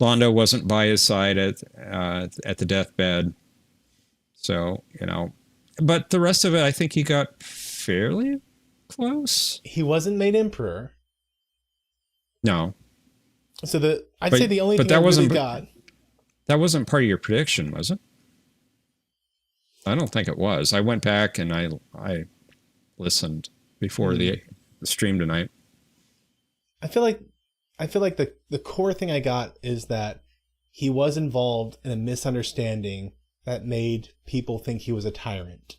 Speaker 2: Londo wasn't by his side at the deathbed. So, but the rest of it, I think he got fairly close.
Speaker 1: He wasn't made emperor.
Speaker 2: No.
Speaker 1: So I'd say the only thing
Speaker 2: that
Speaker 1: I
Speaker 2: wasn't,
Speaker 1: really got.
Speaker 2: That wasn't part of your prediction, was it? I don't think it was. I went back and I listened before the stream tonight.
Speaker 1: I feel like the core thing I got is that he was involved in a misunderstanding that made people think he was a tyrant.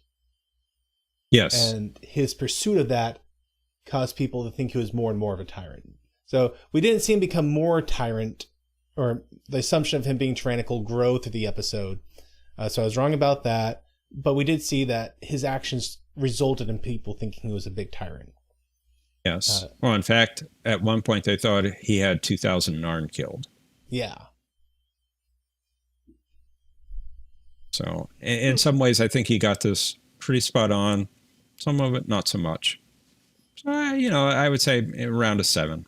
Speaker 2: Yes.
Speaker 1: And his pursuit of that caused people to think he was more and more of a tyrant. So we didn't see him become more tyrant, or the assumption of him being tyrannical grow through the episode. So I was wrong about that. But we did see that his actions resulted in people thinking he was a big tyrant.
Speaker 2: Yes. Well, in fact, at one point they thought he had 2,000 Narn killed.
Speaker 1: Yeah.
Speaker 2: So in some ways, I think he got this pretty spot on. Some of it, not so much. So, I would say around a 7.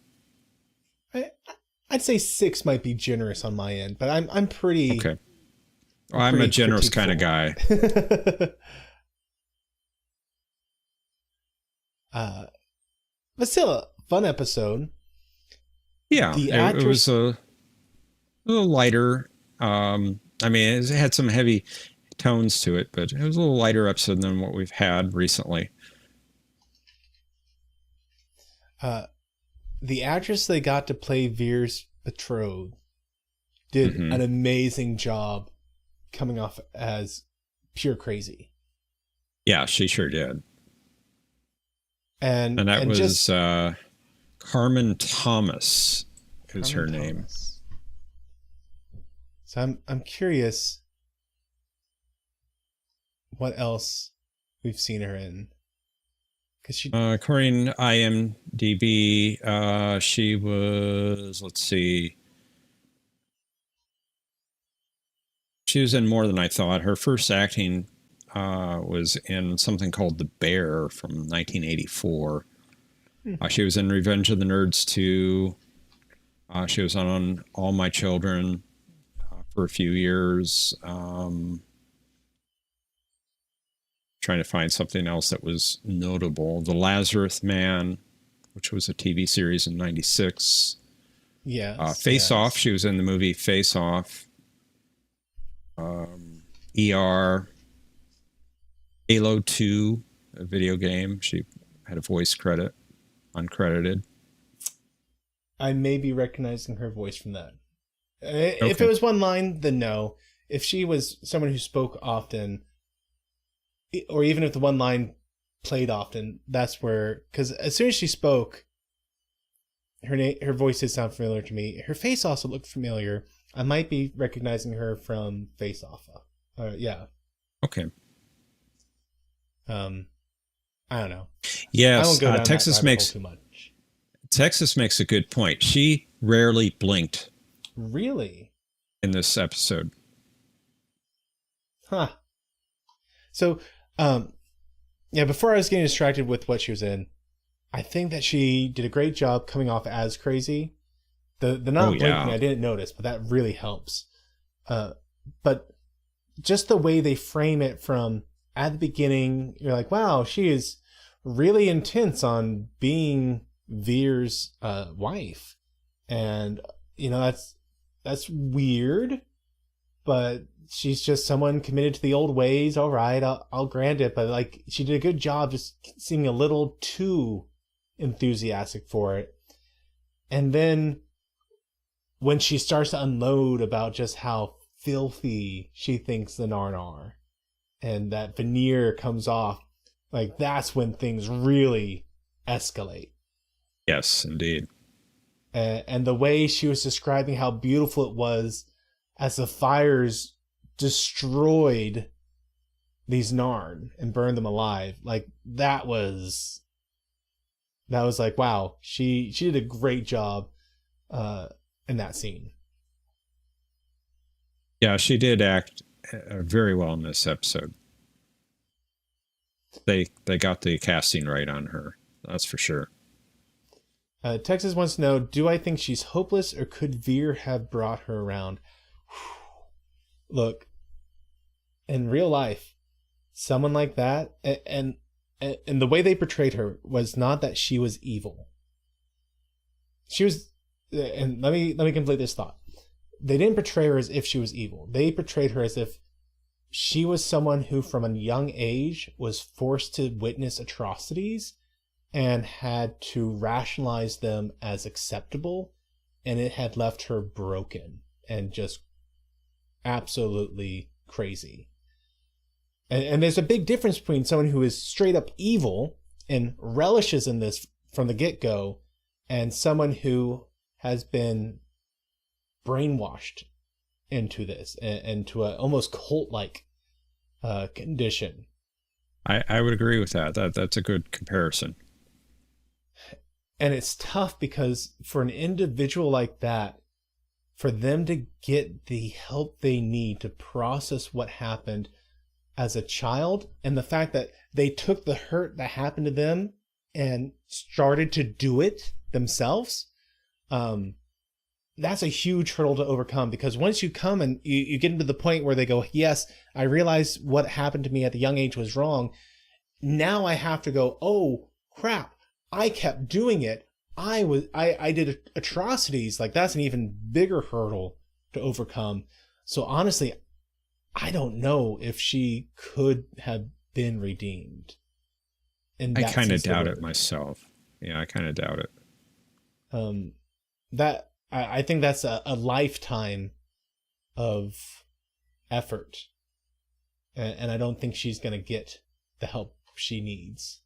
Speaker 1: I'd say 6 might be generous on my end, but I'm pretty...
Speaker 2: Okay. Well, I'm a generous kind of guy.
Speaker 1: But still, a fun episode.
Speaker 2: Yeah, it was a little lighter. I mean, it had some heavy tones to it, but it was a little lighter episode than what we've had recently.
Speaker 1: The actress they got to play Vir's betrothed did an amazing job coming off as pure crazy.
Speaker 2: Yeah, she sure did.
Speaker 1: And
Speaker 2: that was Carmen Thomas, is her name.
Speaker 1: Thomas. So I'm curious what else we've seen her in. Because she,
Speaker 2: according to IMDb, she was, let's see, she was in more than I thought. Her first acting was in something called The Bear from 1984. She was in Revenge of the Nerds 2. She was on All My Children for a few years. Trying to find something else that was notable. The Lazarus Man, which was a TV series in 96.
Speaker 1: Yeah.
Speaker 2: Face Off. She was in the movie Face Off. ER. Halo 2, a video game. She had a voice credit, uncredited.
Speaker 1: I may be recognizing her voice from that. If it was one line, then no. If she was someone who spoke often, or even if the one line played often, that's where, because as soon as she spoke, her voice did sound familiar to me. Her face also looked familiar. I might be recognizing her from Face Off. Yeah.
Speaker 2: Okay.
Speaker 1: I don't know.
Speaker 2: Yes,
Speaker 1: I won't go down
Speaker 2: Texas
Speaker 1: that
Speaker 2: makes
Speaker 1: too much.
Speaker 2: Texas makes a good point. She rarely blinked.
Speaker 1: Really?
Speaker 2: In this episode.
Speaker 1: Huh. So, yeah, before I was getting distracted with what she was in, I think that she did a great job coming off as crazy. The not blinking, I didn't notice, but that really helps. But just the way they frame it from at the beginning, you're like, wow, she is really intense on being Vir's wife. And, you know, that's weird, but she's just someone committed to the old ways. All right, I'll grant it. But like, she did a good job just seeming a little too enthusiastic for it. And then when she starts to unload about just how filthy she thinks the Narn are, and that veneer comes off, like that's when things really escalate.
Speaker 2: Yes, indeed.
Speaker 1: And the way she was describing how beautiful it was as the fires destroyed these Narn and burned them alive, like that was like, wow, she did a great job in that scene.
Speaker 2: Yeah, she did act very well in this episode. They got the casting right on her. That's for sure.
Speaker 1: Texas wants to know, do I think she's hopeless, or could Vir have brought her around? Look, in real life, someone like that, and the way they portrayed her was not that she was evil. She was, and let me complete this thought. They didn't portray her as if she was evil. They portrayed her as if she was someone who from a young age was forced to witness atrocities and had to rationalize them as acceptable, and it had left her broken and just absolutely crazy. And there's a big difference between someone who is straight up evil and relishes in this from the get-go, and someone who has been brainwashed into this and to a almost cult-like condition.
Speaker 2: I would agree with that. That's a good comparison.
Speaker 1: And it's tough because for an individual like that, for them to get the help they need to process what happened as a child, and the fact that they took the hurt that happened to them and started to do it themselves, that's a huge hurdle to overcome. Because once you come and you get into the point where they go, yes, I realize what happened to me at the young age was wrong. Now I have to go, oh crap, I kept doing it. I did atrocities. Like, that's an even bigger hurdle to overcome. So honestly, I don't know if she could have been redeemed.
Speaker 2: I kind of doubt it myself. Yeah, I kind of doubt it.
Speaker 1: I think that's a lifetime of effort. And I don't think she's going to get the help she needs.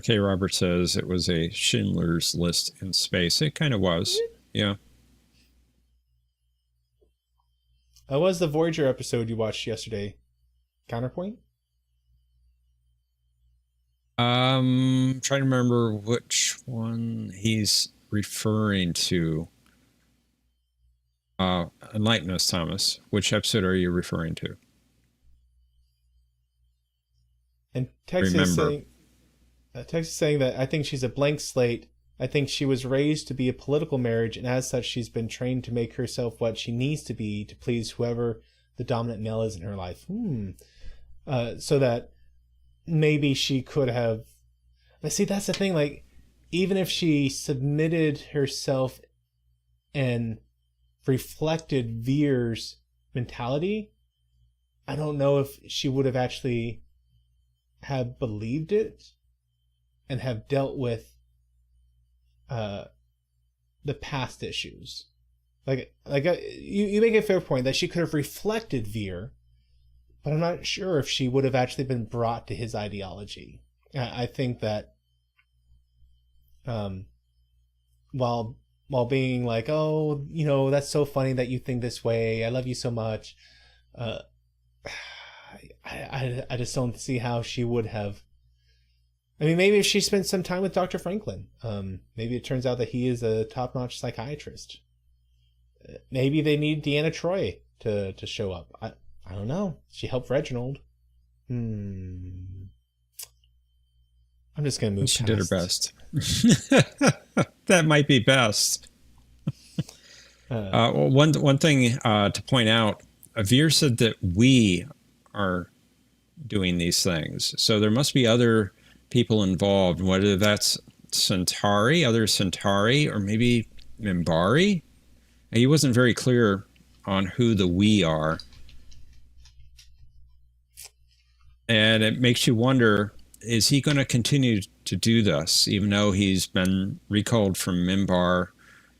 Speaker 2: K. Robert says it was a Schindler's List in space. It kind of was. Yeah.
Speaker 1: What was the Voyager episode you watched yesterday? Counterpoint?
Speaker 2: Trying to remember which one he's referring to. Enlighten us, Thomas. Which episode are you referring to?
Speaker 1: And Texas saying that I think she's a blank slate. I think she was raised to be a political marriage, and as such, she's been trained to make herself what she needs to be to please whoever the dominant male is in her life. So that maybe she could have. But see, that's the thing. Like, even if she submitted herself and reflected Vir's mentality, I don't know if she would have actually have believed it and have dealt with the past issues. You make a fair point that she could have reflected Vir, but I'm not sure if she would have actually been brought to his ideology. I think that while being like, oh, that's so funny that you think this way, I love you so much, I just don't see how she would have. I mean, maybe if she spent some time with Dr. Franklin, maybe it turns out that he is a top-notch psychiatrist. Maybe they need Deanna Troi to show up. I don't know. She helped Reginald. I'm just gonna move.
Speaker 2: She did her best. That might be best. One thing to point out, Vir said that we are doing these things, so there must be other people involved, whether that's other Centauri, or maybe Minbari. He wasn't very clear on who the we are. And it makes you wonder, is he going to continue to do this, even though he's been recalled from Minbar?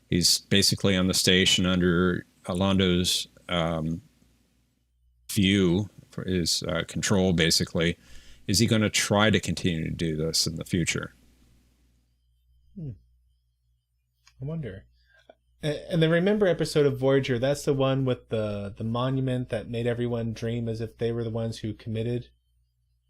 Speaker 2: He's basically on the station under Alondo's view, for his control, basically. Is he going to try to continue to do this in the future?
Speaker 1: I wonder. And the Remember episode of Voyager, that's the one with the monument that made everyone dream as if they were the ones who committed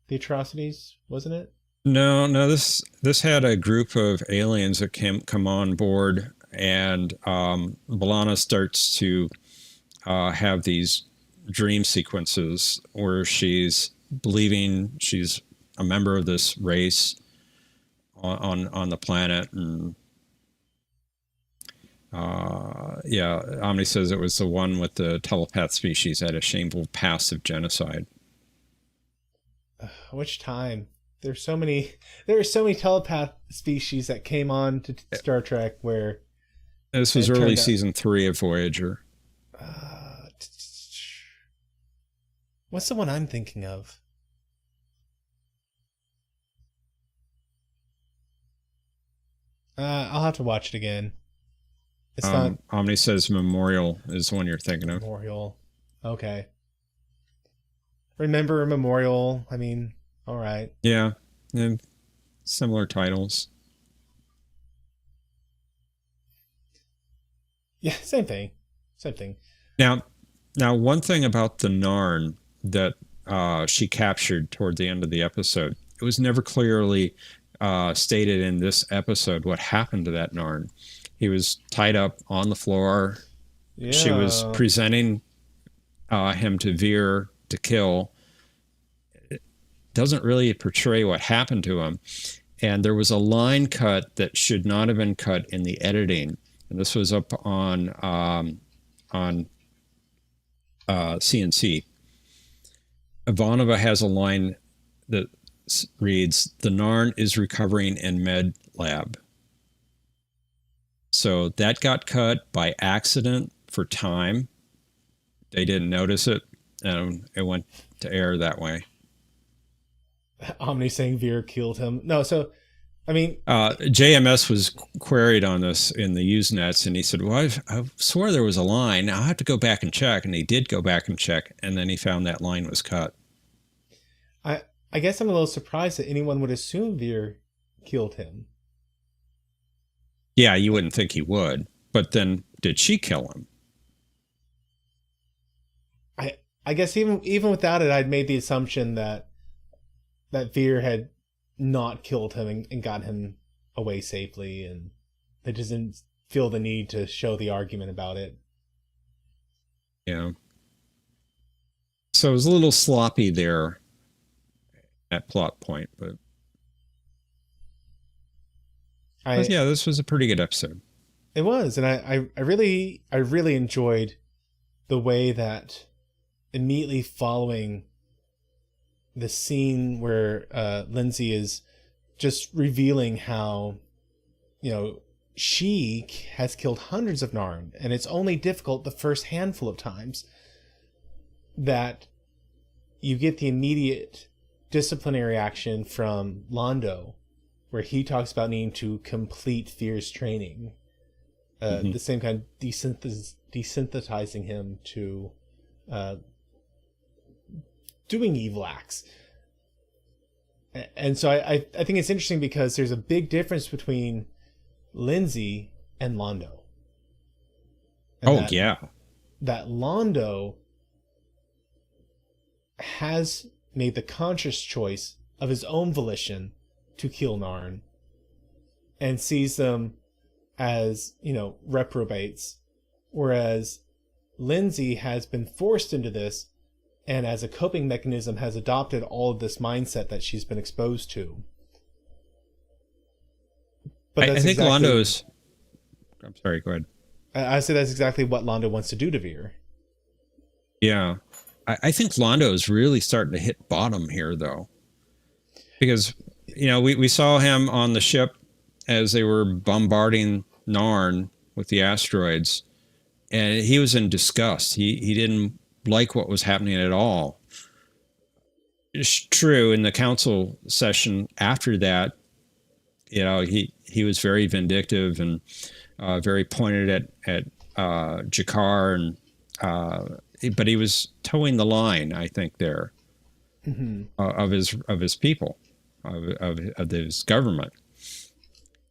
Speaker 1: the atrocities, wasn't it?
Speaker 2: No. This had a group of aliens that come on board, and B'Elanna starts to have these dream sequences where she's believing she's a member of this race on the planet, and Omni says it was the one with the telepath species that had a shameful past of genocide.
Speaker 1: Which time? There are so many telepath species that came on to Star Trek where
Speaker 2: this was early season 3 of Voyager.
Speaker 1: What's the one I'm thinking of? I'll have to watch it again. It's not.
Speaker 2: Omni says Memorial is the one you're thinking of.
Speaker 1: Memorial. Okay. Remember Memorial. I mean, all right.
Speaker 2: Yeah. And similar titles.
Speaker 1: Yeah, same thing.
Speaker 2: Now, one thing about the Narn that she captured toward the end of the episode, it was never clearly stated in this episode what happened to that Narn. He was tied up on the floor. Yeah. She was presenting him to Vir to kill. It doesn't really portray what happened to him. And there was a line cut that should not have been cut in the editing. And this was up on CNC. Ivanova has a line that reads, "The Narn is recovering in med lab." So that got cut by accident for time. They didn't notice it, and it went to air that way.
Speaker 1: Omni saying Vir killed him. No, so, I mean...
Speaker 2: JMS was queried on this in the Usenets, and he said, well, I swore there was a line. I'll have to go back and check. And he did go back and check, and then he found that line was cut.
Speaker 1: I guess I'm a little surprised that anyone would assume Vir killed him.
Speaker 2: Yeah, you wouldn't think he would. But then, did she kill him?
Speaker 1: I guess even without it, I'd made the assumption that Vir had not killed him and got him away safely, and they doesn't feel the need to show the argument about it.
Speaker 2: Yeah. So it was a little sloppy there at plot point, but yeah, this was a pretty good episode.
Speaker 1: It was, and I really enjoyed the way that immediately following the scene where Lindsay is just revealing how, she has killed hundreds of Narn, and it's only difficult the first handful of times, that you get the immediate disciplinary action from Londo, where he talks about needing to complete Vir's training. The same kind of desynthesizing him to doing evil acts. And so I think it's interesting because there's a big difference between Lindsay and Londo. And that Londo has made the conscious choice of his own volition to kill Narn and sees them as, reprobates, whereas Lindsay has been forced into this and as a coping mechanism has adopted all of this mindset that she's been exposed to.
Speaker 2: But I think Londo's... I'm sorry, go ahead.
Speaker 1: I say that's exactly what Londo wants to do to Vir.
Speaker 2: Yeah. I think Londo is really starting to hit bottom here, though. Because, we saw him on the ship as they were bombarding Narn with the asteroids, and he was in disgust. He didn't like what was happening at all. It's true, in the council session after that, he was very vindictive and very pointed at Jakar, and but he was towing the line, I think, there of his people, of his government.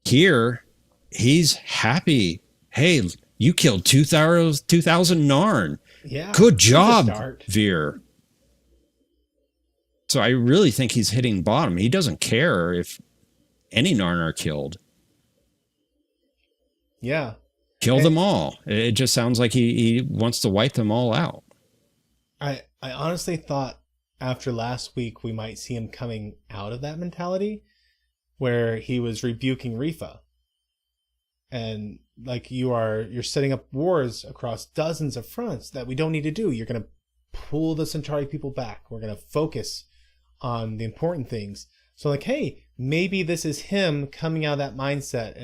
Speaker 2: Here, he's happy. Hey, you killed 2,000 Narn.
Speaker 1: Yeah.
Speaker 2: Good job, Vir. So I really think he's hitting bottom. He doesn't care if any Narn are killed.
Speaker 1: Yeah.
Speaker 2: Kill them all. It just sounds like he wants to wipe them all out.
Speaker 1: I honestly thought after last week we might see him coming out of that mentality where he was rebuking Rifa. And like, you're setting up wars across dozens of fronts that we don't need to do. You're going to pull the Centauri people back. We're going to focus on the important things. So like, hey, maybe this is him coming out of that mindset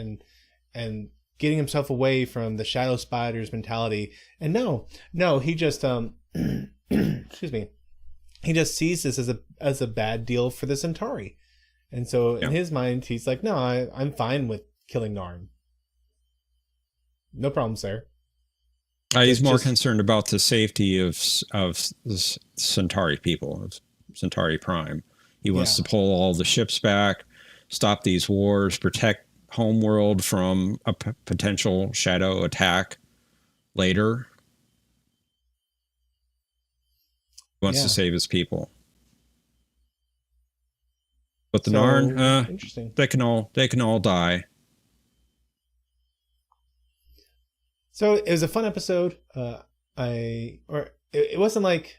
Speaker 1: and getting himself away from the Shadow Spiders mentality. And no, he just excuse me, he just sees this as a bad deal for the Centauri. And so in his mind, he's like, no, I'm fine with killing Narn. No problems there.
Speaker 2: He's more concerned about the safety of the Centauri people, of Centauri Prime. He wants to pull all the ships back, stop these wars, protect Homeworld from a potential shadow attack later. He wants to save his people. But the Narn, they can all die.
Speaker 1: So it was a fun episode. It wasn't like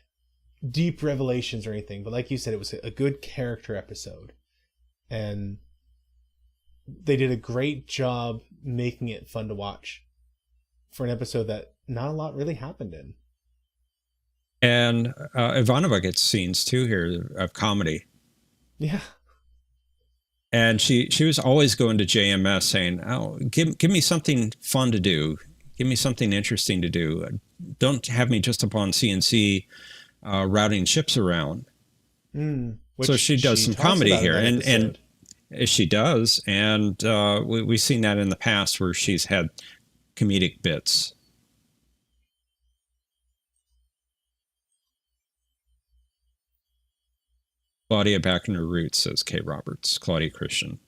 Speaker 1: deep revelations or anything, but like you said, it was a good character episode, and they did a great job making it fun to watch for an episode that not a lot really happened in.
Speaker 2: And Ivanova gets scenes too here of comedy.
Speaker 1: Yeah.
Speaker 2: And she was always going to JMS saying, "Oh, give me something fun to do. Give me something interesting to do. Don't have me just up on CNC routing ships around." So she does some comedy here, and she does, and we've seen that in the past where she's had comedic bits. Claudia back in her roots, says Kay Roberts. Claudia Christian.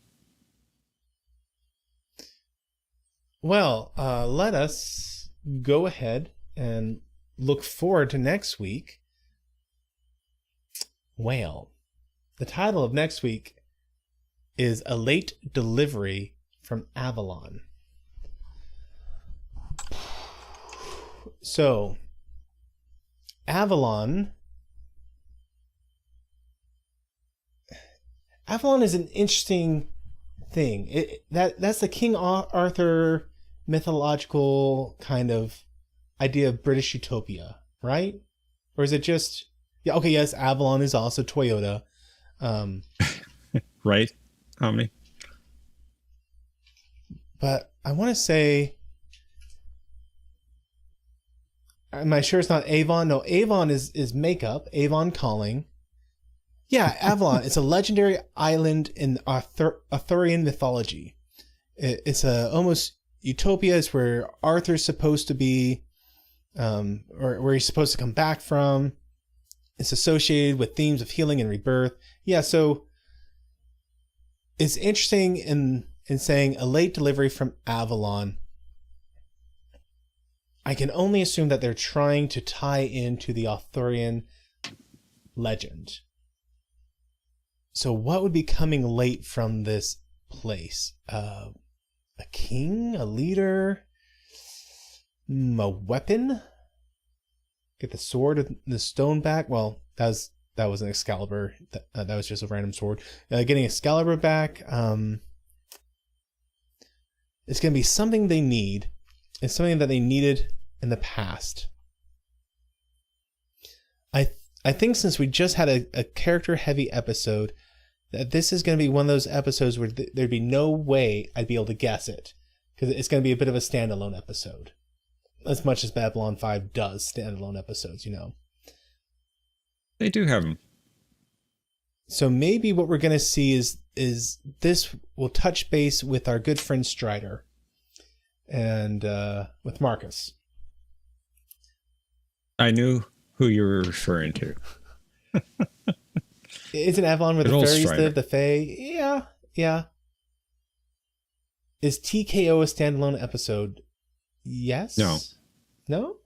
Speaker 1: Well, let us go ahead and look forward to next week. Well, the title of next week is A Late Delivery from Avalon. So, Avalon is an interesting thing. That's the King Arthur mythological kind of idea of British utopia, right? Or is it just... Yeah, okay, yes, Avalon is also Toyota.
Speaker 2: Right, Omni?
Speaker 1: But I want to say... Am I sure it's not Avon? No, Avon is makeup. Avon Calling. Yeah, Avalon. It's a legendary island in Arthurian mythology. It's a almost utopia. It's where Arthur's supposed to be, or where he's supposed to come back from. It's associated with themes of healing and rebirth. Yeah, so it's interesting in saying a late delivery from Avalon. I can only assume that they're trying to tie into the Arthurian legend. So what would be coming late from this place? A king? A leader? A weapon? Get the sword and the stone back? Well, that was an Excalibur. That was just a random sword. Getting Excalibur back. It's going to be something they need. It's something that they needed in the past. I think since we just had a character-heavy episode, that this is going to be one of those episodes where there'd be no way I'd be able to guess it. Because it's going to be a bit of a standalone episode. As much as Babylon 5 does standalone episodes, you know.
Speaker 2: They do have them.
Speaker 1: So maybe what we're going to see is this will touch base with our good friend Strider. And with Marcus.
Speaker 2: I knew who you were referring to.
Speaker 1: Isn't Avalon where the fairies live, the Fae? Yeah. Is TKO a standalone episode? Yes? No?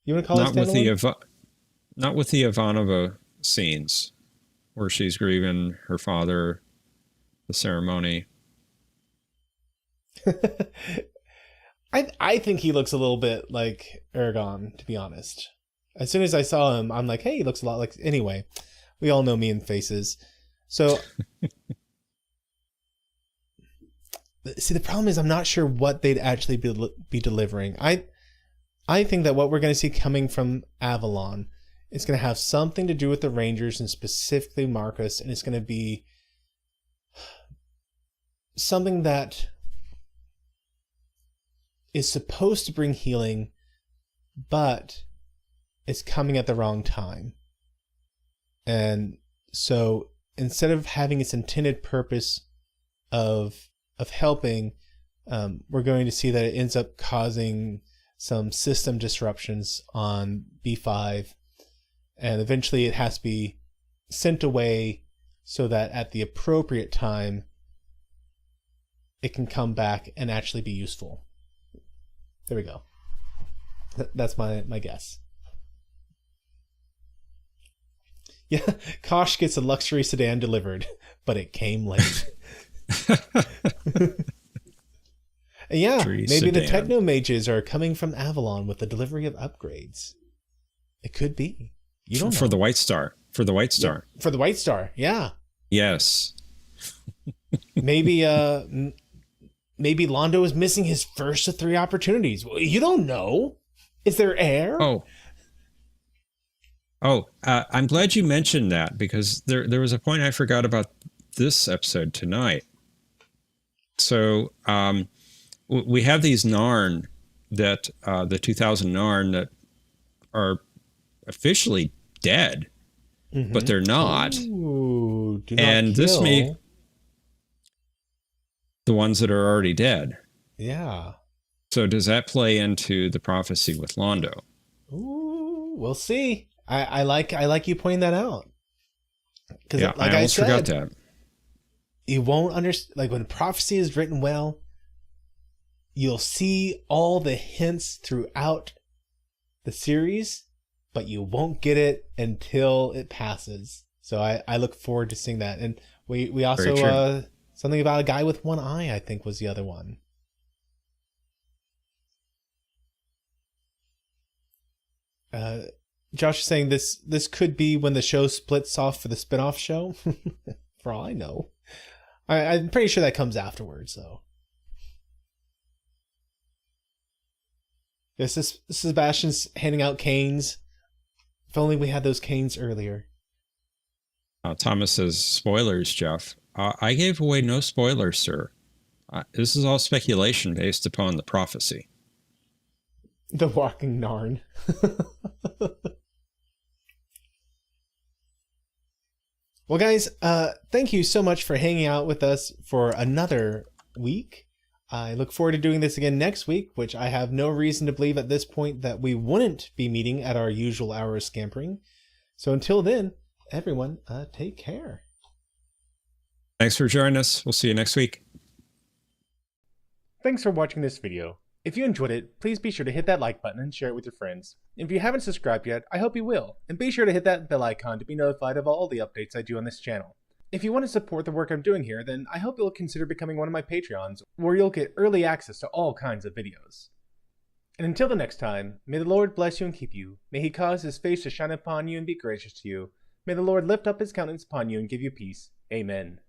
Speaker 1: You want to call it standalone?
Speaker 2: Not with the Ivanova scenes where she's grieving her father, the ceremony.
Speaker 1: I think he looks a little bit like Aragon, to be honest. As soon as I saw him, I'm like, hey, he looks a lot like... Anyway, we all know me in faces. So... See, the problem is I'm not sure what they'd actually be delivering. I think that what we're going to see coming from Avalon is going to have something to do with the Rangers and specifically Marcus, and it's going to be something that is supposed to bring healing, but it's coming at the wrong time. And so instead of having its intended purpose of helping, we're going to see that it ends up causing some system disruptions on B5, and eventually it has to be sent away so that at the appropriate time it can come back and actually be useful. There we go. That's my guess. Yeah, Kosh gets a luxury sedan delivered, but it came late. Yeah, maybe sedan. The techno mages are coming from Avalon with the delivery of upgrades. It could be. You don't know.
Speaker 2: For the White Star. For the White Star.
Speaker 1: Yeah, for the White Star, yeah.
Speaker 2: Yes.
Speaker 1: Maybe Londo is missing his first of 3 opportunities. Well, you don't know. Is there air?
Speaker 2: I'm glad you mentioned that, because there was a point I forgot about this episode tonight. So we have these Narn that the 2000 Narn that are officially dead, but they're not.
Speaker 1: Ooh, do not
Speaker 2: and
Speaker 1: kill.
Speaker 2: This may the ones that are already dead.
Speaker 1: Yeah.
Speaker 2: So does that play into the prophecy with Londo?
Speaker 1: Ooh, we'll see. I like you pointing that out. Because
Speaker 2: yeah,
Speaker 1: like
Speaker 2: I almost forgot that.
Speaker 1: You won't understand. Like when prophecy is written well, you'll see all the hints throughout the series, but you won't get it until it passes. So I look forward to seeing that. And we also something about a guy with one eye, I think, was the other one. Josh is saying this could be when the show splits off for the spinoff show. For all I know, I'm pretty sure that comes afterwards, though. This is Sebastian's handing out canes. If only we had those canes earlier.
Speaker 2: Thomas says, spoilers, Jeff. I gave away no spoilers, sir. This is all speculation based upon the prophecy.
Speaker 1: The walking Narn. Well, guys, thank you so much for hanging out with us for another week. I look forward to doing this again next week, which I have no reason to believe at this point that we wouldn't be meeting at our usual hour of scampering. So until then, everyone, take care.
Speaker 2: Thanks for joining us. We'll see you next week.
Speaker 1: Thanks for watching this video. If you enjoyed it, please be sure to hit that like button and share it with your friends. If you haven't subscribed yet, I hope you will. And be sure to hit that bell icon to be notified of all the updates I do on this channel. If you want to support the work I'm doing here, then I hope you'll consider becoming one of my Patreons, where you'll get early access to all kinds of videos. And until the next time, may the Lord bless you and keep you. May he cause his face to shine upon you and be gracious to you. May the Lord lift up his countenance upon you and give you peace. Amen.